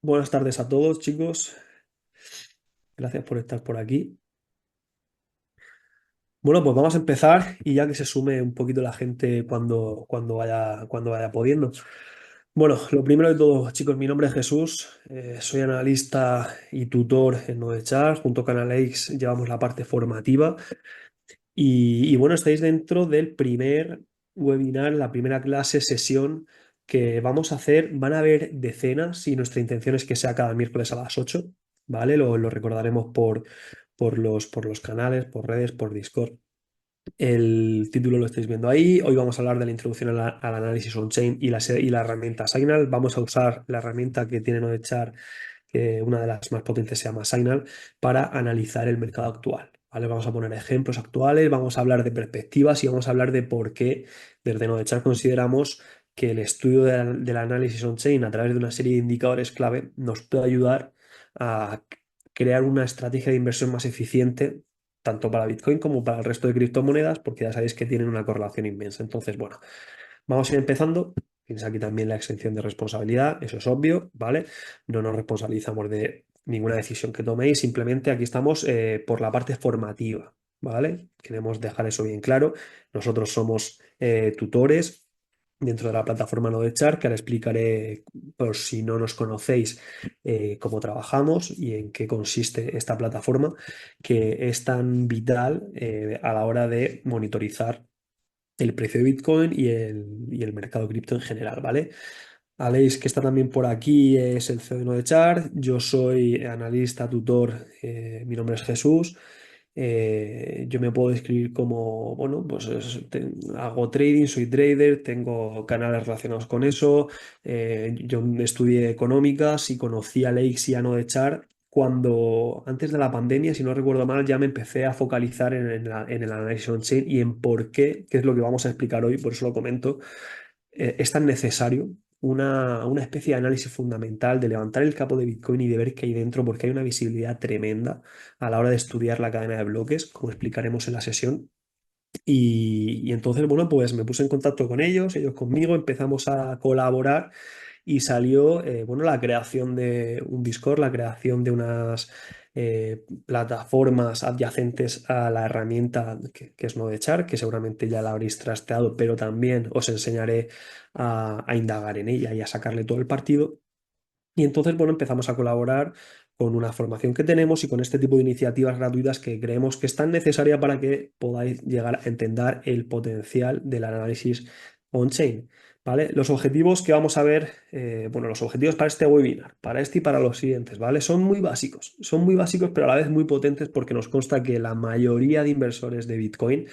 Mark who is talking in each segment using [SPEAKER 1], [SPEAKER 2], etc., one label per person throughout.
[SPEAKER 1] Buenas tardes a todos, chicos. Gracias por estar por aquí. Bueno, pues vamos a empezar y ya que se sume un poquito la gente cuando vaya pudiendo. Bueno, lo primero de todo, chicos, mi nombre es Jesús, soy analista y tutor en Nodechar. Junto con Alex llevamos la parte formativa y bueno, estáis dentro del primer webinar, la primera clase, sesión que vamos a hacer. Van a haber decenas y nuestra intención es que sea cada miércoles a las 8, ¿vale? Lo recordaremos por los canales, por redes, por Discord. El título lo estáis viendo ahí. Hoy vamos a hablar de la introducción al análisis on-chain y la herramienta Signal. Vamos a usar la herramienta que tiene Nodechar, que una de las más potentes se llama Signal, para analizar el mercado actual. ¿Vale? Vamos a poner ejemplos actuales, vamos a hablar de perspectivas y vamos a hablar de por qué desde Nodechar consideramos que el estudio del análisis on-chain a través de una serie de indicadores clave nos puede ayudar a crear una estrategia de inversión más eficiente tanto para Bitcoin como para el resto de criptomonedas, porque ya sabéis que tienen una correlación inmensa. Entonces, bueno, vamos a ir empezando. Tienes aquí también la exención de responsabilidad, eso es obvio, ¿vale? No nos responsabilizamos de ninguna decisión que toméis, simplemente aquí estamos por la parte formativa, ¿vale? Queremos dejar eso bien claro. Nosotros somos tutores dentro de la plataforma Nodechar, que ahora explicaré, por si no nos conocéis, cómo trabajamos y en qué consiste esta plataforma, que es tan vital a la hora de monitorizar el precio de Bitcoin y el mercado cripto en general, ¿vale? Aleix, que está también por aquí, es el CEO de Nodechar. Yo soy analista, tutor, mi nombre es Jesús. Yo me puedo describir como, bueno, pues hago trading, soy trader, tengo canales relacionados con eso. Yo estudié económicas y conocí a Aleix y a Nodechar cuando, antes de la pandemia, si no recuerdo mal, ya me empecé a focalizar en el análisis on-chain y en por qué, que es lo que vamos a explicar hoy, por eso lo comento. Es tan necesario una especie de análisis fundamental de levantar el capo de Bitcoin y de ver qué hay dentro, porque hay una visibilidad tremenda a la hora de estudiar la cadena de bloques, como explicaremos en la sesión. Y entonces, bueno, pues me puse en contacto con ellos conmigo, empezamos a colaborar y salió, bueno, la creación de un Discord, la creación de unas plataformas adyacentes a la herramienta que es Nodechar, que seguramente ya la habréis trasteado, pero también os enseñaré a indagar en ella y a sacarle todo el partido. Y entonces, bueno, empezamos a colaborar con una formación que tenemos y con este tipo de iniciativas gratuitas que creemos que es tan necesaria para que podáis llegar a entender el potencial del análisis on-chain. ¿Vale? Los objetivos que vamos a ver, bueno, los objetivos para este webinar, para este y para los siguientes, ¿vale? Son muy básicos, pero a la vez muy potentes porque nos consta que la mayoría de inversores de Bitcoin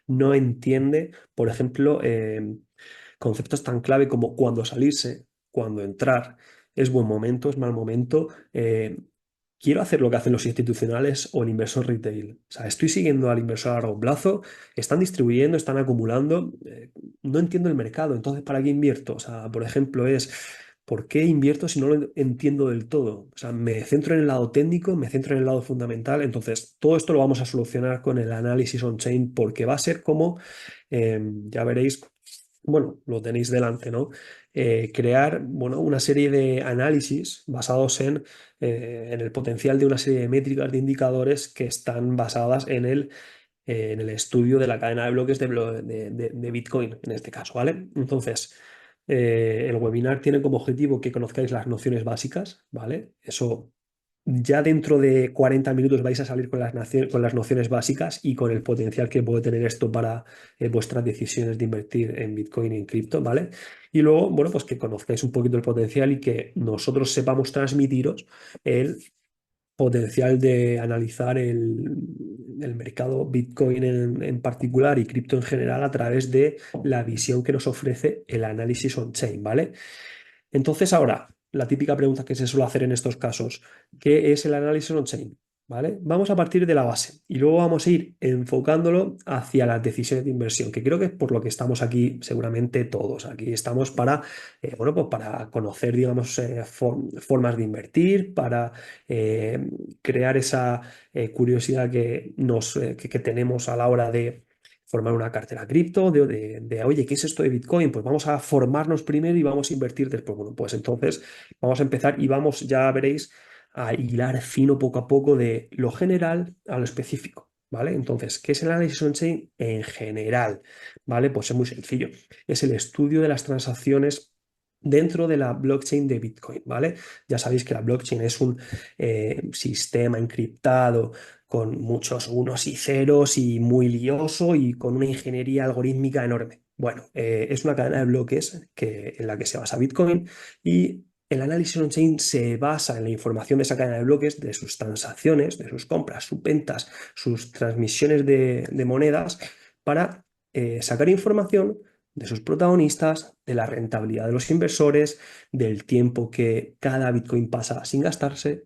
[SPEAKER 1] no entiende, por ejemplo, conceptos tan clave como cuándo salirse, cuándo entrar, es buen momento, es mal momento. Quiero hacer lo que hacen los institucionales o el inversor retail. O sea, estoy siguiendo al inversor a largo plazo, están distribuyendo, están acumulando. No entiendo el mercado, entonces, ¿para qué invierto? O sea, por ejemplo, ¿por qué invierto si no lo entiendo del todo? O sea, me centro en el lado técnico, me centro en el lado fundamental. Entonces, todo esto lo vamos a solucionar con el análisis on-chain porque va a ser como, ya veréis, bueno, lo tenéis delante, ¿no? Crear, bueno, una serie de análisis basados en el potencial de una serie de métricas, de indicadores que están basadas en el estudio de la cadena de bloques de Bitcoin, en este caso, ¿vale? Entonces, el webinar tiene como objetivo que conozcáis las nociones básicas, ¿vale? Eso ya dentro de 40 minutos vais a salir con las nociones básicas y con el potencial que puede tener esto para vuestras decisiones de invertir en Bitcoin y en cripto, ¿vale? Y luego, bueno, pues que conozcáis un poquito el potencial y que nosotros sepamos transmitiros el potencial de analizar el mercado Bitcoin en particular y cripto en general a través de la visión que nos ofrece el análisis on-chain, ¿vale? Entonces, ahora, la típica pregunta que se suele hacer en estos casos, ¿qué es el análisis on-chain? ¿Vale? Vamos a partir de la base y luego vamos a ir enfocándolo hacia las decisiones de inversión, que creo que es por lo que estamos aquí seguramente todos. Aquí estamos para, bueno, pues para conocer, digamos, formas de invertir, para crear esa curiosidad que tenemos a la hora de formar una cartera cripto, oye, ¿qué es esto de Bitcoin? Pues vamos a formarnos primero y vamos a invertir después. Bueno, pues entonces vamos a empezar y vamos, ya veréis, a hilar fino poco a poco de lo general a lo específico, ¿vale? Entonces, ¿qué es el análisis on-chain en general? ¿Vale? Pues es muy sencillo. Es el estudio de las transacciones dentro de la blockchain de Bitcoin, ¿vale? Ya sabéis que la blockchain es un sistema encriptado con muchos unos y ceros y muy lioso y con una ingeniería algorítmica enorme. Bueno, es una cadena de bloques en la que se basa Bitcoin y el análisis on-chain se basa en la información de esa cadena de bloques, de sus transacciones, de sus compras, sus ventas, sus transmisiones de monedas, para sacar información de sus protagonistas, de la rentabilidad de los inversores, del tiempo que cada Bitcoin pasa sin gastarse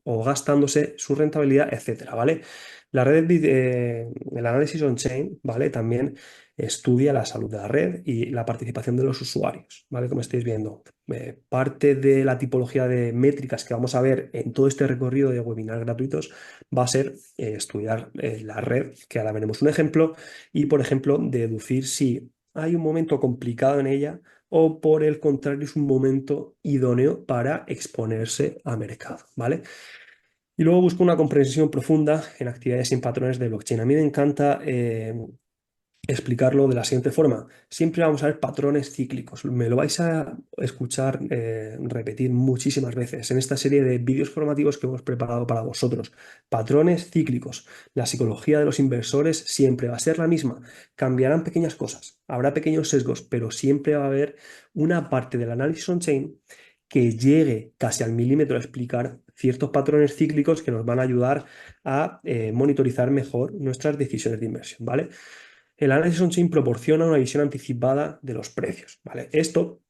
[SPEAKER 1] o gastándose su rentabilidad, etcétera, ¿vale? La red, el análisis on-chain, ¿vale? También estudia la salud de la red y la participación de los usuarios, ¿vale? Como estáis viendo, parte de la tipología de métricas que vamos a ver en todo este recorrido de webinars gratuitos va a ser estudiar la red, que ahora veremos un ejemplo, y, por ejemplo, deducir si hay un momento complicado en ella o por el contrario es un momento idóneo para exponerse a mercado, ¿vale? Y luego busco una comprensión profunda en actividades sin patrones de blockchain. A mí me encanta explicarlo de la siguiente forma. Siempre vamos a ver patrones cíclicos. Me lo vais a escuchar repetir muchísimas veces en esta serie de vídeos formativos que hemos preparado para vosotros. Patrones cíclicos. La psicología de los inversores siempre va a ser la misma. Cambiarán pequeñas cosas, habrá pequeños sesgos, pero siempre va a haber una parte del análisis on-chain que llegue casi al milímetro a explicar ciertos patrones cíclicos que nos van a ayudar a monitorizar mejor nuestras decisiones de inversión, ¿vale? El análisis on-chain proporciona una visión anticipada de los precios, ¿vale? Esto,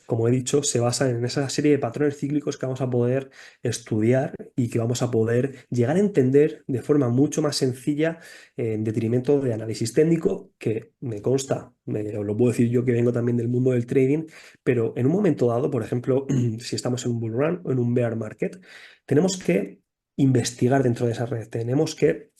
[SPEAKER 1] como he dicho, se basa en esa serie de patrones cíclicos que vamos a poder estudiar y que vamos a poder llegar a entender de forma mucho más sencilla, en detrimento de análisis técnico, que me consta, os lo puedo decir yo que vengo también del mundo del trading, pero en un momento dado, por ejemplo, si estamos en un bull run o en un bear market, tenemos que investigar dentro de esa red, tenemos que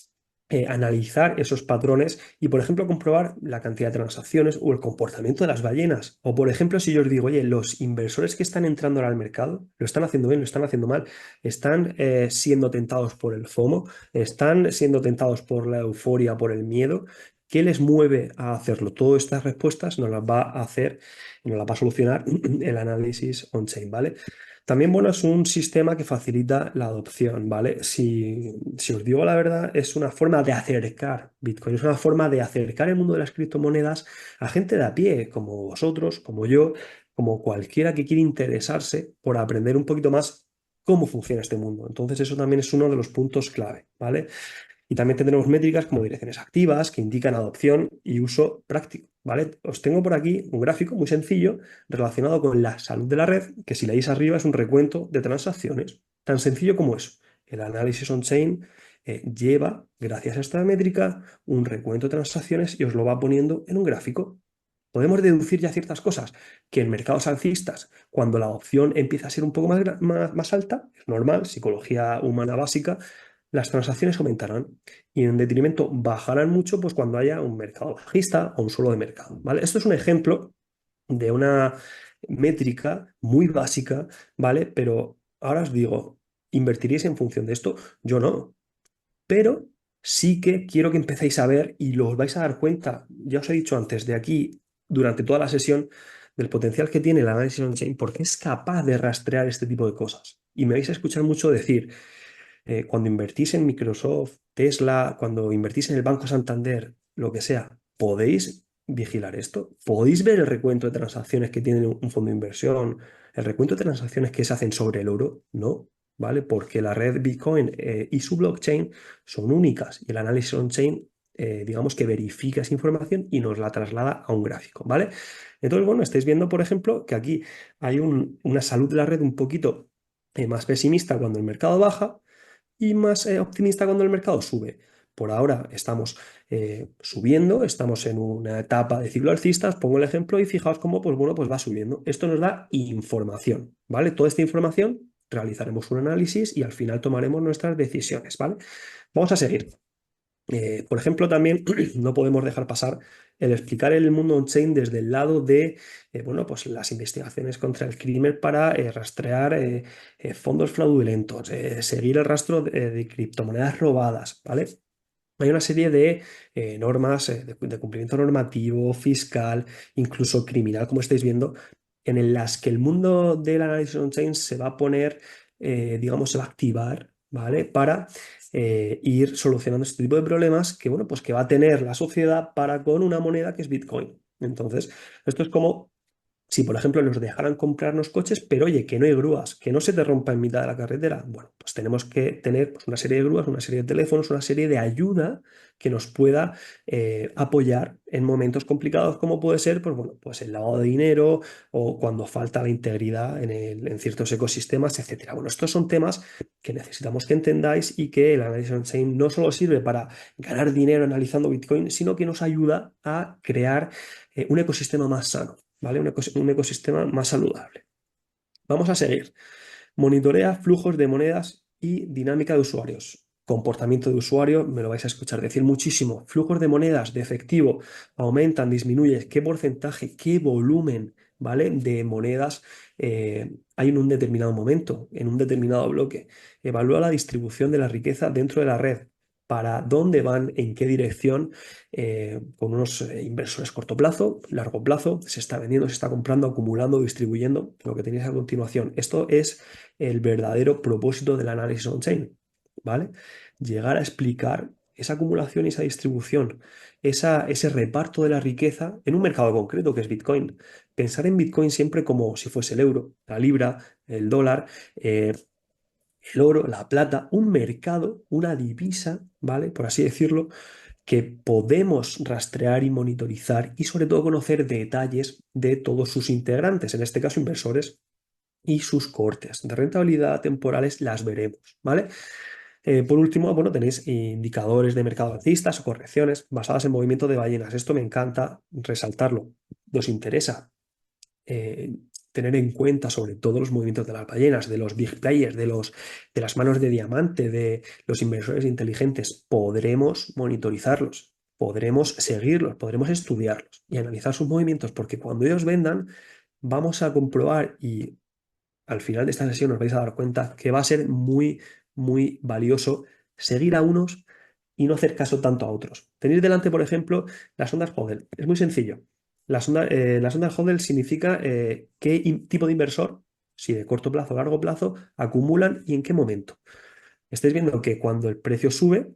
[SPEAKER 1] analizar esos patrones y, por ejemplo, comprobar la cantidad de transacciones o el comportamiento de las ballenas. O, por ejemplo, si yo os digo, oye, los inversores que están entrando ahora al mercado, ¿lo están haciendo bien, lo están haciendo mal? ¿Están siendo tentados por el FOMO? ¿Están siendo tentados por la euforia, por el miedo? ¿Qué les mueve a hacerlo? Todas estas respuestas nos las va a hacer, nos las va a solucionar el análisis on-chain, ¿vale? También, bueno, es un sistema que facilita la adopción, ¿vale? Si os digo la verdad, es una forma de acercar Bitcoin, es una forma de acercar el mundo de las criptomonedas a gente de a pie, como vosotros, como yo, como cualquiera que quiera interesarse por aprender un poquito más cómo funciona este mundo. Entonces, eso también es uno de los puntos clave, ¿vale? Y también tendremos métricas como direcciones activas que indican adopción y uso práctico, ¿vale? Os tengo por aquí un gráfico muy sencillo relacionado con la salud de la red, que si leéis arriba es un recuento de transacciones, tan sencillo como eso. El análisis on-chain lleva, gracias a esta métrica, un recuento de transacciones y os lo va poniendo en un gráfico. Podemos deducir ya ciertas cosas, que en mercados alcistas, cuando la adopción empieza a ser un poco más alta, es normal, psicología humana básica, las transacciones aumentarán y en detrimento bajarán mucho pues cuando haya un mercado bajista o un suelo de mercado, ¿vale? Esto es un ejemplo de una métrica muy básica, ¿vale? Pero ahora os digo, ¿invertiríais en función de esto? Yo no, pero sí que quiero que empecéis a ver y lo os vais a dar cuenta, ya os he dicho antes, de aquí, durante toda la sesión, del potencial que tiene el análisis on-chain porque es capaz de rastrear este tipo de cosas. Y me vais a escuchar mucho decir, cuando invertís en Microsoft, Tesla, cuando invertís en el Banco Santander, lo que sea, ¿podéis vigilar esto? ¿Podéis ver el recuento de transacciones que tiene un fondo de inversión? ¿El recuento de transacciones que se hacen sobre el oro? No, ¿vale? Porque la red Bitcoin y su blockchain son únicas y el análisis on-chain, digamos que verifica esa información y nos la traslada a un gráfico, ¿vale? Entonces, bueno, estáis viendo, por ejemplo, que aquí hay una salud de la red un poquito más pesimista cuando el mercado baja y más optimista cuando el mercado sube. Por ahora estamos subiendo, estamos en una etapa de ciclo alcista, os pongo el ejemplo y fijaos cómo pues, bueno, pues va subiendo. Esto nos da información, ¿vale? Toda esta información realizaremos un análisis y al final tomaremos nuestras decisiones, ¿vale? Vamos a seguir. Por ejemplo, también no podemos dejar pasar el explicar el mundo on-chain desde el lado de bueno, pues las investigaciones contra el crimen para rastrear fondos fraudulentos, seguir el rastro de criptomonedas robadas, ¿vale? Hay una serie de normas de cumplimiento normativo, fiscal, incluso criminal, como estáis viendo, las que el mundo del análisis on-chain se va a poner, digamos, se va a activar, ¿vale? Para ir solucionando este tipo de problemas que, bueno, pues que va a tener la sociedad para con una moneda que es Bitcoin. Entonces, esto es como si, por ejemplo, nos dejaran comprarnos coches, pero oye, que no hay grúas, que no se te rompa en mitad de la carretera. Bueno, pues tenemos que tener pues, una serie de grúas, una serie de teléfonos, una serie de ayuda que nos pueda apoyar en momentos complicados, como puede ser, pues bueno, pues el lavado de dinero o cuando falta la integridad en ciertos ecosistemas, etcétera. Bueno, estos son temas que necesitamos que entendáis y que el análisis on-chain no solo sirve para ganar dinero analizando Bitcoin, sino que nos ayuda a crear un ecosistema más sano. ¿Vale? Un ecosistema más saludable. Vamos a seguir. Monitorea flujos de monedas y dinámica de usuarios. Comportamiento de usuario, me lo vais a escuchar decir muchísimo. Flujos de monedas, de efectivo, aumentan, disminuyen. ¿Qué porcentaje, qué volumen, ¿vale? De monedas hay en un determinado momento, en un determinado bloque? Evalúa la distribución de la riqueza dentro de la red. Para dónde van, en qué dirección, con unos inversores corto plazo, largo plazo, se está vendiendo, se está comprando, acumulando, distribuyendo, lo que tenéis a continuación. Esto es el verdadero propósito del análisis on-chain, ¿vale? Llegar a explicar esa acumulación y esa distribución, ese reparto de la riqueza en un mercado concreto que es Bitcoin. Pensar en Bitcoin siempre como si fuese el euro, la libra, el dólar, el oro, la plata, un mercado, una divisa, ¿vale? Por así decirlo, que podemos rastrear y monitorizar y sobre todo conocer detalles de todos sus integrantes, en este caso inversores y sus cohortes de rentabilidad temporales las veremos, ¿vale? Por último, bueno, tenéis indicadores de mercado alcistas o correcciones basadas en movimiento de ballenas. Esto me encanta resaltarlo. ¿Nos interesa eh, tener en cuenta sobre todo los movimientos de las ballenas, de los big players, de las manos de diamante, de los inversores inteligentes? Podremos monitorizarlos, podremos seguirlos, podremos estudiarlos y analizar sus movimientos, porque cuando ellos vendan, vamos a comprobar y al final de esta sesión os vais a dar cuenta que va a ser muy, muy valioso seguir a unos y no hacer caso tanto a otros. Tenéis delante, por ejemplo, las ondas Hodel. Es muy sencillo. Las ondas Hodel significa qué tipo de inversor, si de corto plazo o largo plazo, acumulan y en qué momento. Estáis viendo que cuando el precio sube,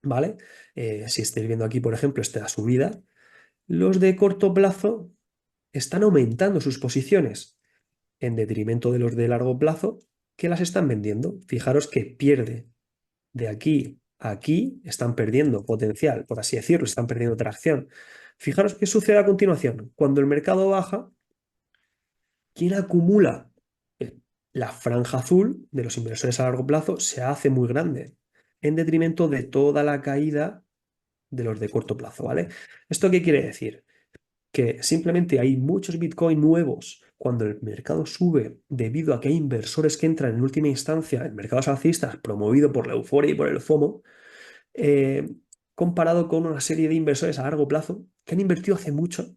[SPEAKER 1] ¿vale? Si estáis viendo aquí, por ejemplo, esta subida, los de corto plazo están aumentando sus posiciones en detrimento de los de largo plazo que las están vendiendo. Fijaros que pierde de aquí a aquí, están perdiendo potencial, por así decirlo, están perdiendo tracción. Fijaros qué sucede a continuación. Cuando el mercado baja, ¿quién acumula? Eh, La franja azul de los inversores a largo plazo se hace muy grande en detrimento de toda la caída de los de corto plazo, ¿vale? ¿Esto qué quiere decir? Que simplemente hay muchos Bitcoin nuevos cuando el mercado sube debido a que hay inversores que entran en última instancia en mercados alcistas promovido por la euforia y por el FOMO, eh, comparado con una serie de inversores a largo plazo que han invertido hace mucho,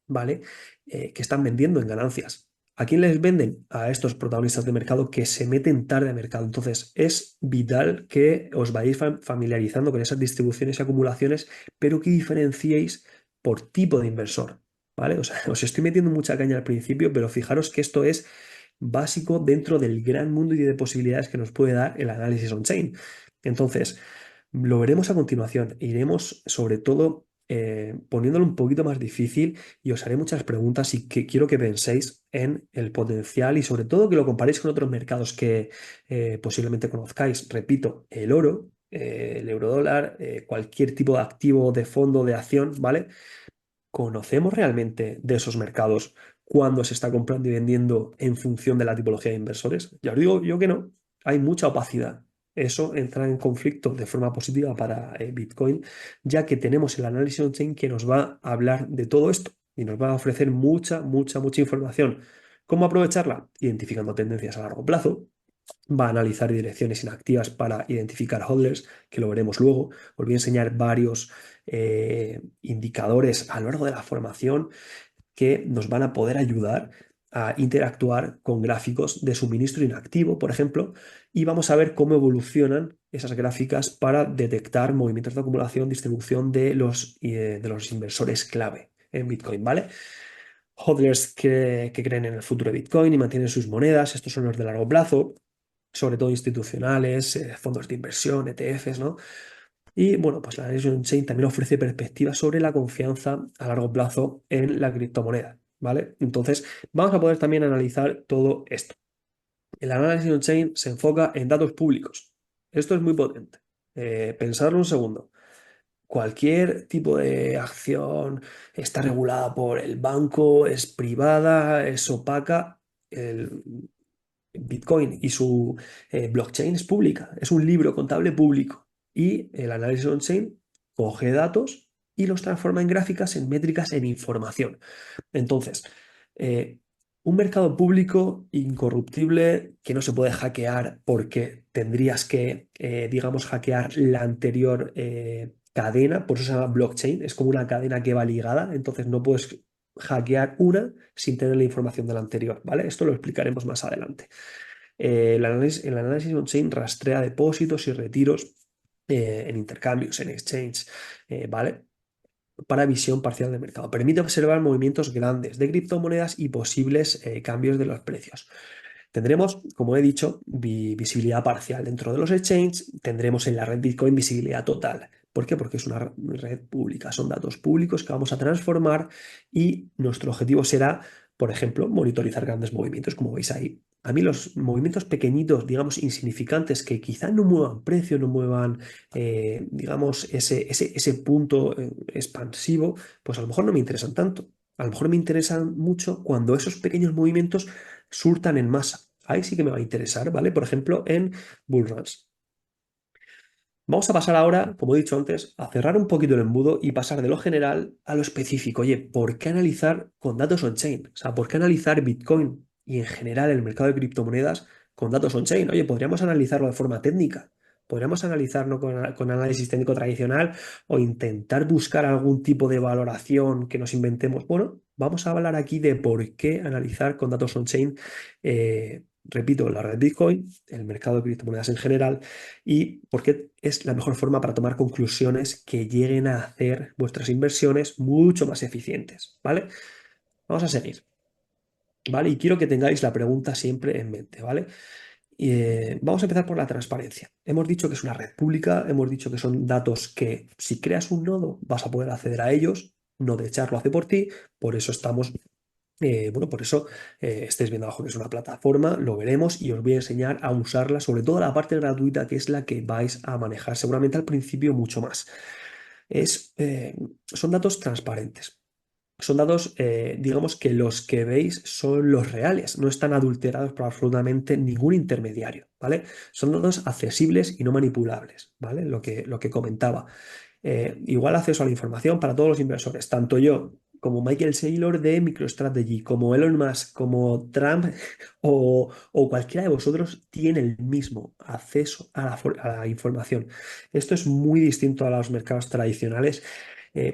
[SPEAKER 1] ¿vale? Que están vendiendo en ganancias. ¿A quién les venden? A estos protagonistas de mercado que se meten tarde al mercado. Entonces, es vital que os vayáis familiarizando con esas distribuciones y acumulaciones, pero que diferenciéis por tipo de inversor, ¿vale? O sea, os estoy metiendo mucha caña al principio, pero fijaros que esto es básico dentro del gran mundo y de posibilidades que nos puede dar el análisis on-chain. Entonces, lo veremos a continuación. Iremos sobre todo poniéndolo un poquito más difícil y os haré muchas preguntas y que quiero que penséis en el potencial y sobre todo que lo comparéis con otros mercados que posiblemente conozcáis. Repito, el oro, el eurodólar, cualquier tipo de activo, de fondo, de acción, ¿vale? ¿Conocemos realmente de esos mercados cuándo se está comprando y vendiendo en función de la tipología de inversores? Ya os digo yo que no. Hay mucha opacidad. Eso entra en conflicto de forma positiva para Bitcoin, ya que tenemos el análisis on-chain que nos va a hablar de todo esto y nos va a ofrecer mucha, mucha, mucha información. ¿Cómo aprovecharla? Identificando tendencias a largo plazo, Va a analizar direcciones inactivas para identificar hodlers, que lo veremos luego. Os voy a enseñar varios indicadores a lo largo de la formación que nos van a poder ayudar a interactuar con gráficos de suministro inactivo, por ejemplo, y vamos a ver cómo evolucionan esas gráficas para detectar movimientos de acumulación, distribución de los inversores clave en Bitcoin, ¿vale? Hodlers que creen en el futuro de Bitcoin y mantienen sus monedas, estos son los de largo plazo, sobre todo institucionales, fondos de inversión, ETFs, ¿no? Y bueno, pues la análisis on-chain también ofrece perspectivas sobre la confianza a largo plazo en la criptomoneda, ¿vale? Entonces, vamos a poder también analizar todo esto. El análisis on-chain se enfoca en datos públicos. Esto es muy potente. Pensarlo un segundo. Cualquier tipo de acción está regulada por el banco, es privada, es opaca. El Bitcoin y su blockchain es pública, es un libro contable público. Y el análisis on-chain coge datos y los transforma en gráficas, en métricas, en información. Entonces, eh, un mercado público incorruptible que no se puede hackear porque tendrías que, digamos, hackear la anterior cadena, por eso se llama blockchain, es como una cadena que va ligada, entonces no puedes hackear una sin tener la información de la anterior, ¿vale? Esto lo explicaremos más adelante. El análisis on-chain rastrea depósitos y retiros en intercambios, en exchange, ¿vale? Para visión parcial del mercado. Permite observar movimientos grandes de criptomonedas y posibles cambios de los precios. Tendremos, como he dicho, visibilidad parcial dentro de los exchanges, tendremos en la red Bitcoin visibilidad total. ¿Por qué? Porque es una red pública, son datos públicos que vamos a transformar y nuestro objetivo será, por ejemplo, monitorizar grandes movimientos, como veis ahí. A mí los movimientos pequeñitos, digamos, insignificantes, que quizá no muevan precio, no muevan, digamos, ese punto expansivo, pues a lo mejor no me interesan tanto. A lo mejor me interesan mucho cuando esos pequeños movimientos surtan en masa. Ahí sí que me va a interesar, ¿vale? Por ejemplo, en bullruns. Vamos a pasar ahora, como he dicho antes, a cerrar un poquito el embudo y pasar de lo general a lo específico. Oye, ¿por qué analizar con datos on-chain? O sea, ¿por qué analizar Bitcoin y en general el mercado de criptomonedas con datos on-chain? Oye, podríamos analizarlo de forma técnica. Podríamos analizarlo con análisis técnico tradicional o intentar buscar algún tipo de valoración que nos inventemos. Bueno, vamos a hablar aquí de por qué analizar con datos on-chain, repito, la red Bitcoin, el mercado de criptomonedas en general y porque es la mejor forma para tomar conclusiones que lleguen a hacer vuestras inversiones mucho más eficientes, ¿vale? Vamos a seguir, ¿vale? Y quiero que tengáis la pregunta siempre en mente, ¿vale? Vamos a empezar por la transparencia. Hemos dicho que es una red pública, hemos dicho que son datos que si creas un nodo vas a poder acceder a ellos, Nodechar lo hace por ti, por eso estamos bueno, por eso estáis viendo abajo que es una plataforma, lo veremos y os voy a enseñar a usarla, sobre todo la parte gratuita, que es la que vais a manejar seguramente al principio mucho más. Son datos transparentes. Son datos, digamos que los que veis son los reales, no están adulterados por absolutamente ningún intermediario, ¿vale? Son datos accesibles y no manipulables, ¿vale? Lo que comentaba. Igual acceso a la información para todos los inversores, tanto yo como Michael Saylor de MicroStrategy, como Elon Musk, como Trump o cualquiera de vosotros tiene el mismo acceso a la información. Esto es muy distinto a los mercados tradicionales.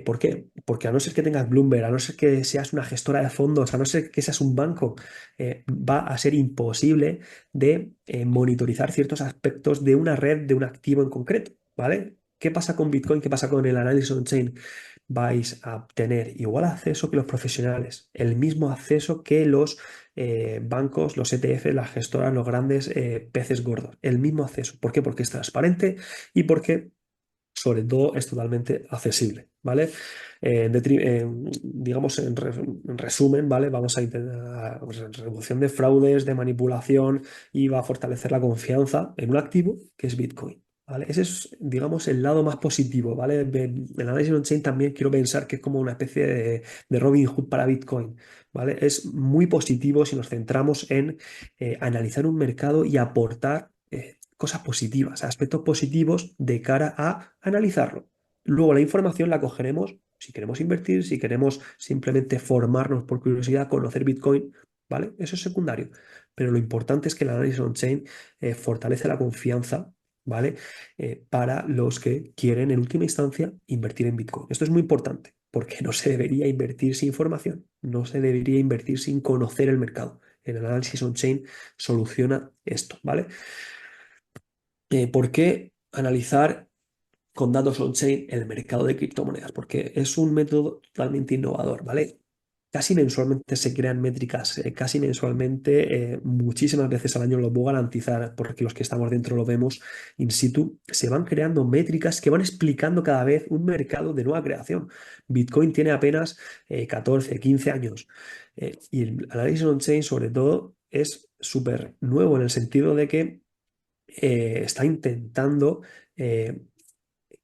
[SPEAKER 1] ¿Por qué? Porque a no ser que tengas Bloomberg, a no ser que seas una gestora de fondos, a no ser que seas un banco, va a ser imposible de monitorizar ciertos aspectos de una red, de un activo en concreto, ¿vale? ¿Qué pasa con Bitcoin? ¿Qué pasa con el análisis on-chain? Vais a tener igual acceso que los profesionales, el mismo acceso que los bancos, los ETF, las gestoras, los grandes peces gordos, el mismo acceso. ¿Por qué? Porque es transparente y porque sobre todo es totalmente accesible, ¿vale? Digamos, en resumen, ¿vale? Vamos a intentar pues, reducción de fraudes, de manipulación y va a fortalecer la confianza en un activo que es Bitcoin, ¿vale? Ese es, digamos, el lado más positivo, ¿vale? El análisis on-chain también quiero pensar que es como una especie de Robin Hood para Bitcoin, ¿vale? Es muy positivo si nos centramos en analizar un mercado y aportar cosas positivas, aspectos positivos de cara a analizarlo. Luego la información la cogeremos si queremos invertir, si queremos simplemente formarnos por curiosidad, conocer Bitcoin, ¿vale? Eso es secundario. Pero lo importante es que el análisis on-chain fortalece la confianza, ¿vale? Para los que quieren en última instancia invertir en Bitcoin. Esto es muy importante porque no se debería invertir sin información, no se debería invertir sin conocer el mercado. El análisis on-chain soluciona esto, ¿vale? ¿Por qué analizar con datos on-chain el mercado de criptomonedas? Porque es un método totalmente innovador, ¿vale? Casi mensualmente se crean métricas, casi mensualmente, muchísimas veces al año lo puedo garantizar, porque los que estamos dentro lo vemos in situ, se van creando métricas que van explicando cada vez un mercado de nueva creación. Bitcoin tiene apenas 14, 15 años, y el análisis on-chain sobre todo es súper nuevo en el sentido de que está intentando eh,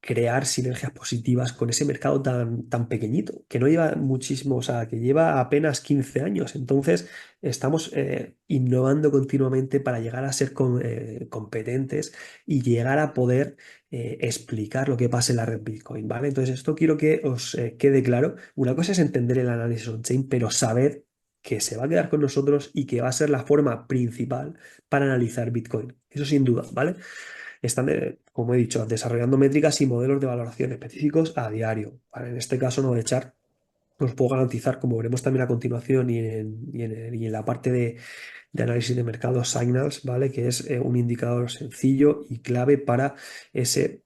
[SPEAKER 1] crear sinergias positivas con ese mercado tan pequeñito, que no lleva muchísimo, o sea, que lleva apenas 15 años. Entonces, estamos innovando continuamente para llegar a ser competentes y llegar a poder explicar lo que pasa en la red Bitcoin, ¿vale? Entonces, esto quiero que os quede claro. Una cosa es entender el análisis on-chain, pero saber que se va a quedar con nosotros y que va a ser la forma principal para analizar Bitcoin. Eso sin duda, ¿vale? Están, como he dicho, desarrollando métricas y modelos de valoración específicos a diario. ¿Vale? En este caso, no de echar, os puedo garantizar, como veremos también a continuación y en la parte de análisis de mercado, Signals, ¿vale? Que es un indicador sencillo y clave para ese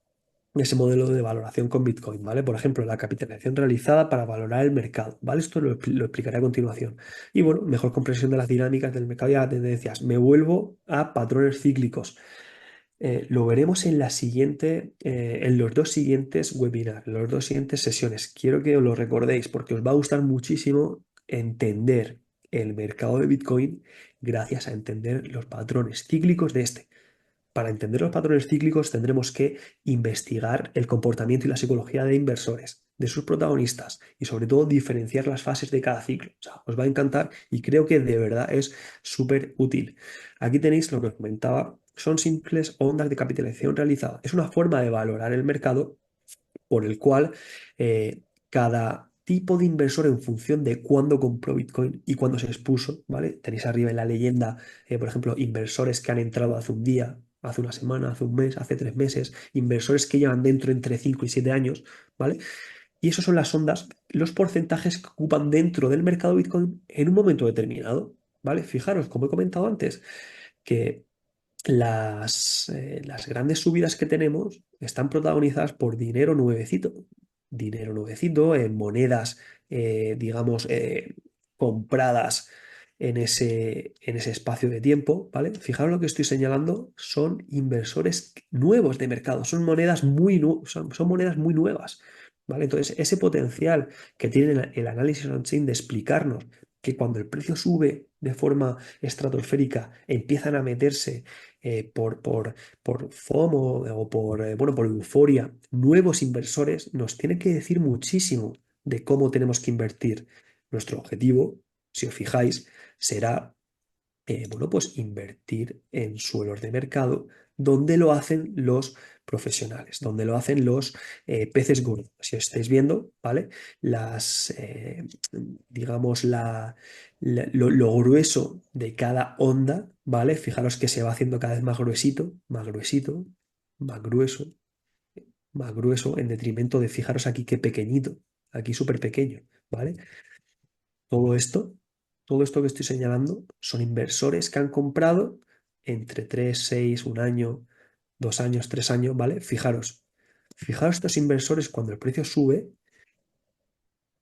[SPEAKER 1] modelo de valoración con Bitcoin, ¿vale? Por ejemplo, la capitalización realizada para valorar el mercado, ¿vale? Esto lo explicaré a continuación. Y bueno, mejor comprensión de las dinámicas del mercado y las tendencias. Me vuelvo a patrones cíclicos. Lo veremos en en los dos siguientes webinars, en las dos siguientes sesiones. Quiero que os lo recordéis porque os va a gustar muchísimo entender el mercado de Bitcoin gracias a entender los patrones cíclicos de este. Para entender los patrones cíclicos tendremos que investigar el comportamiento y la psicología de inversores, de sus protagonistas y sobre todo diferenciar las fases de cada ciclo. O sea, os va a encantar y creo que de verdad es súper útil. Aquí tenéis lo que os comentaba, son simples ondas de capitalización realizada. Es una forma de valorar el mercado por el cual cada tipo de inversor en función de cuándo compró Bitcoin y cuándo se expuso, ¿vale? Tenéis arriba en la leyenda, por ejemplo, inversores que han entrado hace un día, hace una semana, hace un mes, hace 3 meses, inversores que llevan dentro entre 5 y 7 años, ¿vale? Y esos son las ondas, los porcentajes que ocupan dentro del mercado Bitcoin en un momento determinado, ¿vale? Fijaros, como he comentado antes, que las grandes subidas que tenemos están protagonizadas por dinero nuevecito en monedas, digamos, compradas en ese espacio de tiempo, ¿vale? Fijaros lo que estoy señalando, son inversores nuevos de mercado, son monedas son monedas muy nuevas, ¿vale? Entonces, ese potencial que tiene el análisis on-chain de explicarnos que cuando el precio sube de forma estratosférica empiezan a meterse por FOMO o bueno, por euforia, nuevos inversores, nos tiene que decir muchísimo de cómo tenemos que invertir. Nuestro objetivo, si os fijáis, será bueno, pues invertir en suelos de mercado donde lo hacen los profesionales, donde lo hacen los peces gordos. Si os estáis viendo, ¿vale? Digamos, lo grueso de cada onda, ¿vale? Fijaros que se va haciendo cada vez más gruesito, más gruesito, más grueso, en detrimento de, fijaros aquí qué pequeñito, aquí súper pequeño, ¿vale? Todo esto, todo esto que estoy señalando son inversores que han comprado entre 3, 6, un año, 2 años, 3 años, ¿vale? Fijaros estos inversores cuando el precio sube,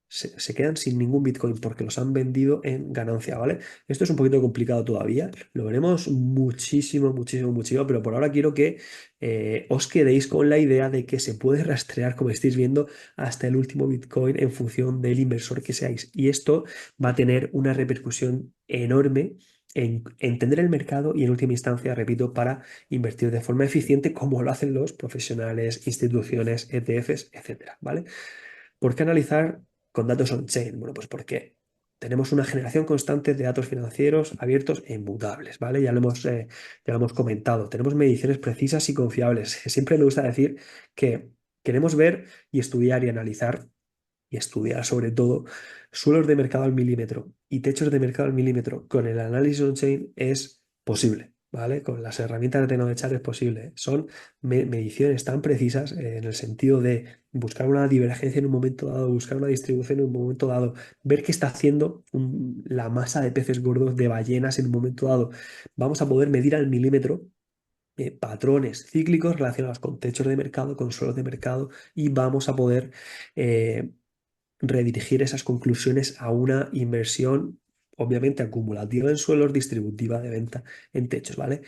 [SPEAKER 1] se quedan sin ningún Bitcoin porque los han vendido en ganancia, ¿vale? Esto es un poquito complicado todavía, lo veremos muchísimo, muchísimo, muchísimo, pero por ahora quiero que os quedéis con la idea de que se puede rastrear, como estáis viendo, hasta el último Bitcoin en función del inversor que seáis. Y esto va a tener una repercusión enorme en entender el mercado y en última instancia, repito, para invertir de forma eficiente como lo hacen los profesionales, instituciones, ETFs, etcétera, ¿vale? ¿Por qué analizar con datos on-chain? Bueno, pues porque tenemos una generación constante de datos financieros abiertos e inmutables, ¿vale? Ya lo hemos comentado. Tenemos mediciones precisas y confiables. Siempre me gusta decir que queremos ver y estudiar y analizar y estudiar sobre todo suelos de mercado al milímetro. y techos de mercado al milímetro con el análisis on-chain es posible, ¿vale? Con las herramientas de Tecnovechar es posible. Son mediciones tan precisas en el sentido de buscar una divergencia en un momento dado, buscar una distribución en un momento dado, ver qué está haciendo la masa de peces gordos de ballenas en un momento dado. Vamos a poder medir al milímetro patrones cíclicos relacionados con techos de mercado, con suelos de mercado y vamos a poder eh, redirigir esas conclusiones a una inversión, obviamente acumulativa en suelos, distributiva de venta en techos, ¿vale?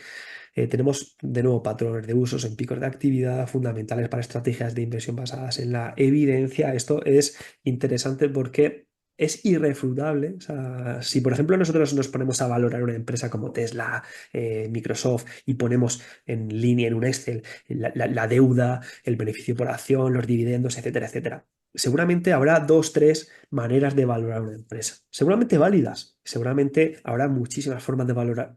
[SPEAKER 1] Tenemos de nuevo patrones de usos en picos de actividad fundamentales para estrategias de inversión basadas en la evidencia. Esto es interesante porque es irrefutable. O sea, si por ejemplo nosotros nos ponemos a valorar una empresa como Tesla, Microsoft y ponemos en línea en un Excel la deuda, el beneficio por acción, los dividendos, etcétera, etcétera. Seguramente habrá dos, tres maneras de valorar una empresa. Seguramente válidas. Seguramente habrá muchísimas formas de valorar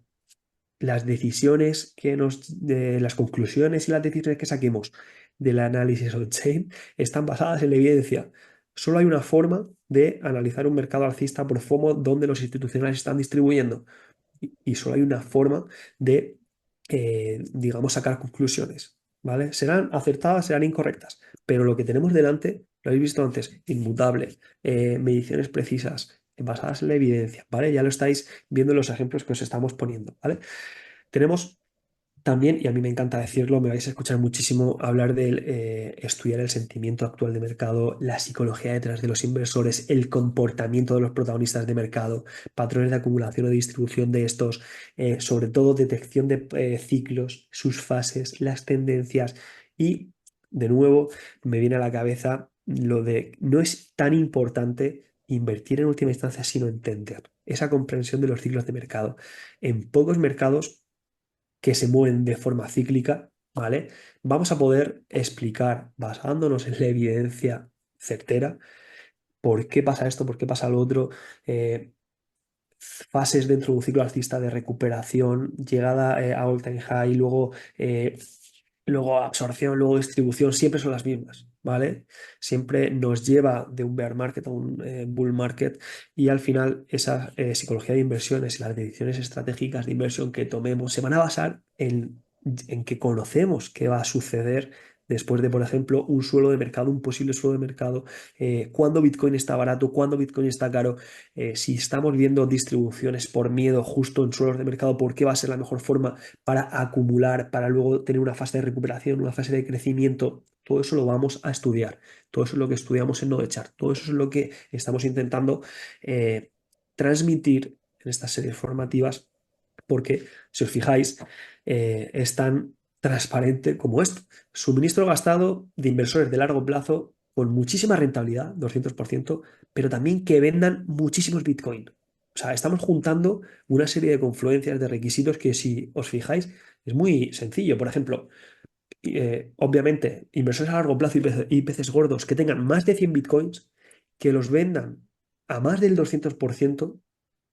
[SPEAKER 1] las decisiones las conclusiones y las decisiones que saquemos del análisis on-chain están basadas en la evidencia. Solo hay una forma de analizar un mercado alcista por FOMO donde los institucionales están distribuyendo y solo hay una forma de, digamos, sacar conclusiones, ¿vale? Serán acertadas, serán incorrectas, pero lo que tenemos delante, lo habéis visto antes, inmutable, mediciones precisas, basadas en la evidencia, ¿vale? Ya lo estáis viendo en los ejemplos que os estamos poniendo, ¿vale? Tenemos también, y a mí me encanta decirlo, me vais a escuchar muchísimo hablar del estudiar el sentimiento actual de mercado, la psicología detrás de los inversores, el comportamiento de los protagonistas de mercado, patrones de acumulación o distribución de estos, sobre todo detección de ciclos, sus fases, las tendencias y, de nuevo, me viene a la cabeza lo de no es tan importante invertir en última instancia, sino entender esa comprensión de los ciclos de mercado. En pocos mercados que se mueven de forma cíclica, ¿vale? Vamos a poder explicar, basándonos en la evidencia certera, por qué pasa esto, por qué pasa lo otro, fases dentro de un ciclo alcista de recuperación, llegada a all-time high, luego absorción, luego distribución, siempre son las mismas, ¿vale? Siempre nos lleva de un bear market a un bull market y al final esa psicología de inversiones y las decisiones estratégicas de inversión que tomemos se van a basar en que conocemos qué va a suceder después de, por ejemplo, un suelo de mercado, un posible suelo de mercado, cuándo Bitcoin está barato, cuándo Bitcoin está caro, si estamos viendo distribuciones por miedo justo en suelos de mercado, ¿por qué va a ser la mejor forma para acumular, para luego tener una fase de recuperación, una fase de crecimiento? Todo eso lo vamos a estudiar. Todo eso es lo que estudiamos en NodeChart. Todo eso es lo que estamos intentando transmitir en estas series formativas, porque si os fijáis, es tan transparente como esto. Suministro gastado de inversores de largo plazo con muchísima rentabilidad, 200%, pero también que vendan muchísimos Bitcoin. O sea, estamos juntando una serie de confluencias de requisitos que si os fijáis es muy sencillo. Por ejemplo, obviamente, inversores a largo plazo y peces gordos que tengan más de 100 Bitcoins, que los vendan a más del 200%,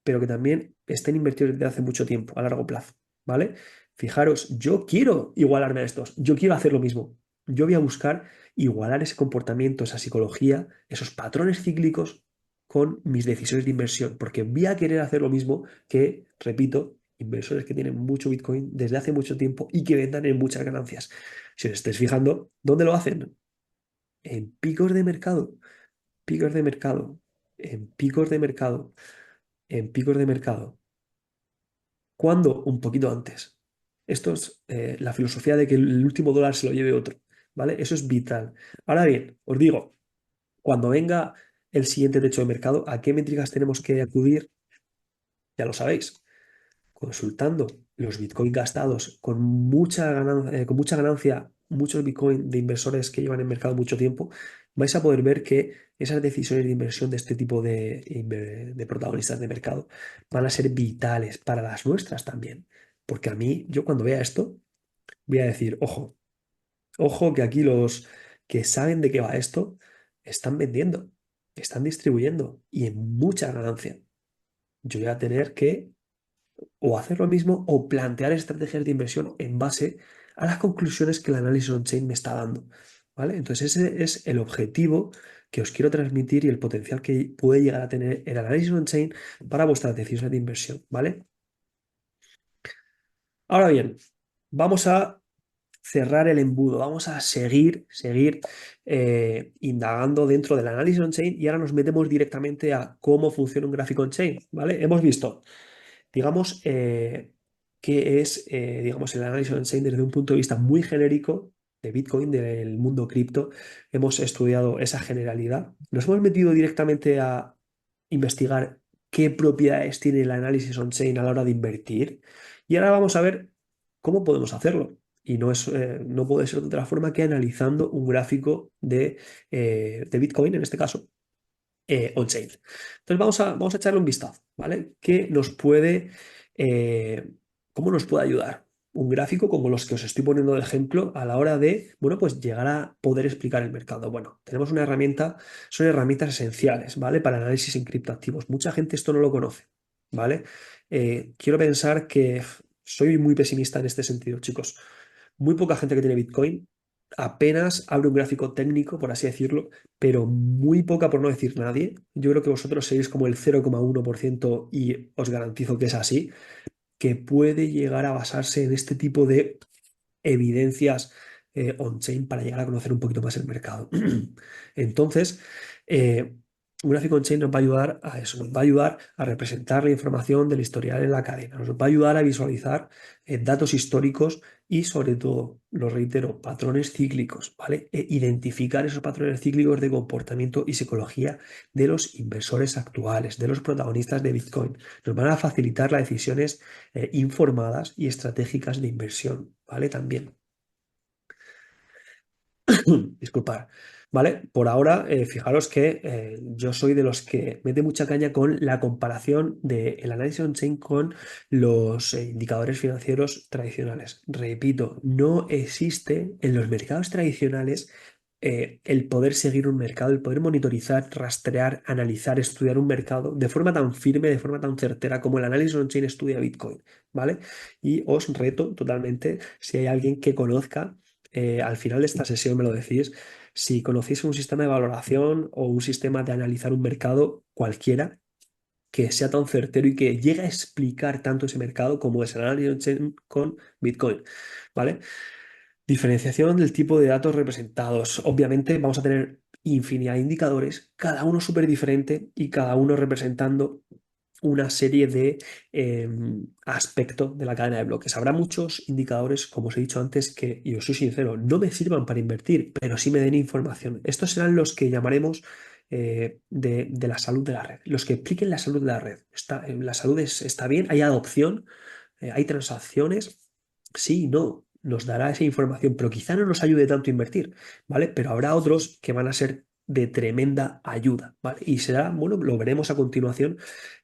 [SPEAKER 1] pero que también estén invertidos desde hace mucho tiempo, a largo plazo, ¿vale? Fijaros, yo quiero igualarme a estos, yo quiero hacer lo mismo. Yo voy a buscar igualar ese comportamiento, esa psicología, esos patrones cíclicos con mis decisiones de inversión, porque voy a querer hacer lo mismo que, repito, inversores que tienen mucho Bitcoin desde hace mucho tiempo y que vendan en muchas ganancias. Si os estáis fijando, ¿dónde lo hacen? En picos de mercado, picos de mercado, en picos de mercado, en picos de mercado. ¿Cuándo? Un poquito antes. Esto es la filosofía de que el último dólar se lo lleve otro, ¿vale? Eso es vital. Ahora bien, os digo, cuando venga el siguiente techo de mercado, ¿a qué métricas tenemos que acudir? Ya lo sabéis, consultando los Bitcoin gastados con mucha ganancia, muchos Bitcoin de inversores que llevan en mercado mucho tiempo, vais a poder ver que esas decisiones de inversión de este tipo de protagonistas de mercado van a ser vitales para las nuestras también. Porque a mí, yo cuando vea esto, voy a decir, ojo, ojo que aquí los que saben de qué va esto están vendiendo, están distribuyendo y en mucha ganancia. Yo voy a tener que o hacer lo mismo o plantear estrategias de inversión en base a las conclusiones que el análisis on-chain me está dando, ¿vale? Entonces ese es el objetivo que os quiero transmitir y el potencial que puede llegar a tener el análisis on-chain para vuestras decisiones de inversión, ¿vale? Ahora bien, vamos a cerrar el embudo, vamos a seguir indagando dentro del análisis on-chain y ahora nos metemos directamente a cómo funciona un gráfico on-chain, ¿vale? Hemos visto, digamos, qué es, digamos, el análisis on-chain desde un punto de vista muy genérico de Bitcoin, del mundo cripto. Hemos estudiado esa generalidad. Nos hemos metido directamente a investigar qué propiedades tiene el análisis on-chain a la hora de invertir. Y ahora vamos a ver cómo podemos hacerlo. Y no puede ser de otra forma que analizando un gráfico de Bitcoin, en este caso, on-chain. Entonces vamos a echarle un vistazo, ¿vale? Eh, ¿Cómo nos puede ayudar un gráfico como los que os estoy poniendo de ejemplo a la hora de, bueno, pues llegar a poder explicar el mercado? Bueno, tenemos una herramienta, son herramientas esenciales, ¿vale? Para análisis en criptoactivos. Mucha gente esto no lo conoce, ¿vale? Quiero pensar que soy muy pesimista en este sentido, chicos. Muy poca gente que tiene Bitcoin apenas abre un gráfico técnico, por así decirlo, pero muy poca, por no decir nadie. Yo creo que vosotros seréis como el 0,1% y os garantizo que es así, que puede llegar a basarse en este tipo de evidencias on-chain para llegar a conocer un poquito más el mercado. Entonces, eh, un gráfico on-chain nos va a ayudar a eso, nos va a ayudar a representar la información del historial en la cadena, nos va a ayudar a visualizar datos históricos y sobre todo, lo reitero, patrones cíclicos, ¿vale? Identificar esos patrones cíclicos de comportamiento y psicología de los inversores actuales, de los protagonistas de Bitcoin. Nos van a facilitar las decisiones informadas y estratégicas de inversión, ¿vale? También. Disculpar. ¿Vale? Por ahora, fijaros que yo soy de los que mete mucha caña con la comparación del análisis on-chain con los indicadores financieros tradicionales. Repito, no existe en los mercados tradicionales el poder seguir un mercado, el poder monitorizar, rastrear, analizar, estudiar un mercado de forma tan firme, de forma tan certera como el análisis on-chain estudia Bitcoin, ¿vale? Y os reto totalmente si hay alguien que conozca al final de esta sesión me lo decís, si conocéis un sistema de valoración o un sistema de analizar un mercado cualquiera que sea tan certero y que llegue a explicar tanto ese mercado como es el análisis on-chain con Bitcoin, ¿vale? Diferenciación del tipo de datos representados. Obviamente vamos a tener infinidad de indicadores, cada uno súper diferente y cada uno representando una serie de aspectos de la cadena de bloques. Habrá muchos indicadores, como os he dicho antes, que, y os soy sincero, no me sirvan para invertir, pero sí me den información. Estos serán los que llamaremos de la salud de la red, los que expliquen la salud de la red. La salud está bien, hay adopción, hay transacciones, sí, no, nos dará esa información, pero quizá no nos ayude tanto a invertir, ¿vale? Pero habrá otros que van a ser de tremenda ayuda, ¿vale? Y será, bueno, lo veremos a continuación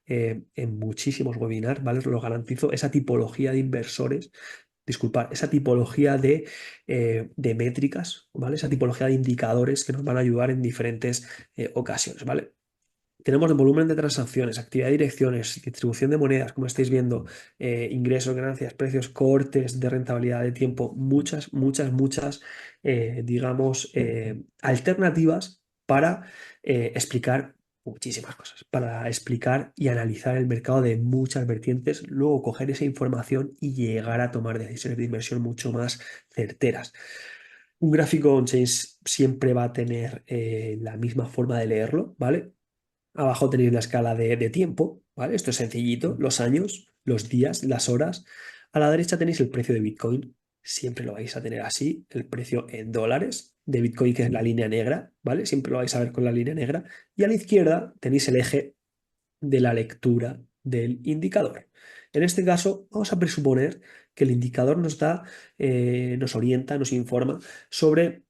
[SPEAKER 1] en muchísimos webinars, ¿vale? Os lo garantizo, esa tipología de inversores, disculpad, esa tipología de métricas, ¿vale? Esa tipología de indicadores que nos van a ayudar en diferentes ocasiones, ¿vale? Tenemos el volumen de transacciones, actividad de direcciones, distribución de monedas, como estáis viendo, ingresos, ganancias, precios, cortes de rentabilidad de tiempo, muchas, digamos, alternativas para explicar muchísimas cosas, para explicar y analizar el mercado de muchas vertientes, luego coger esa información y llegar a tomar decisiones de inversión mucho más certeras. Un gráfico on-chain siempre va a tener la misma forma de leerlo, ¿vale? Abajo tenéis la escala de tiempo, ¿vale? Esto es sencillito, los años, los días, las horas. A la derecha tenéis el precio de Bitcoin. Siempre lo vais a tener así, el precio en dólares de Bitcoin, que es la línea negra, ¿vale? Siempre lo vais a ver con la línea negra. Y a la izquierda tenéis el eje de la lectura del indicador. En este caso, vamos a presuponer que el indicador nos da, nos orienta, nos informa sobre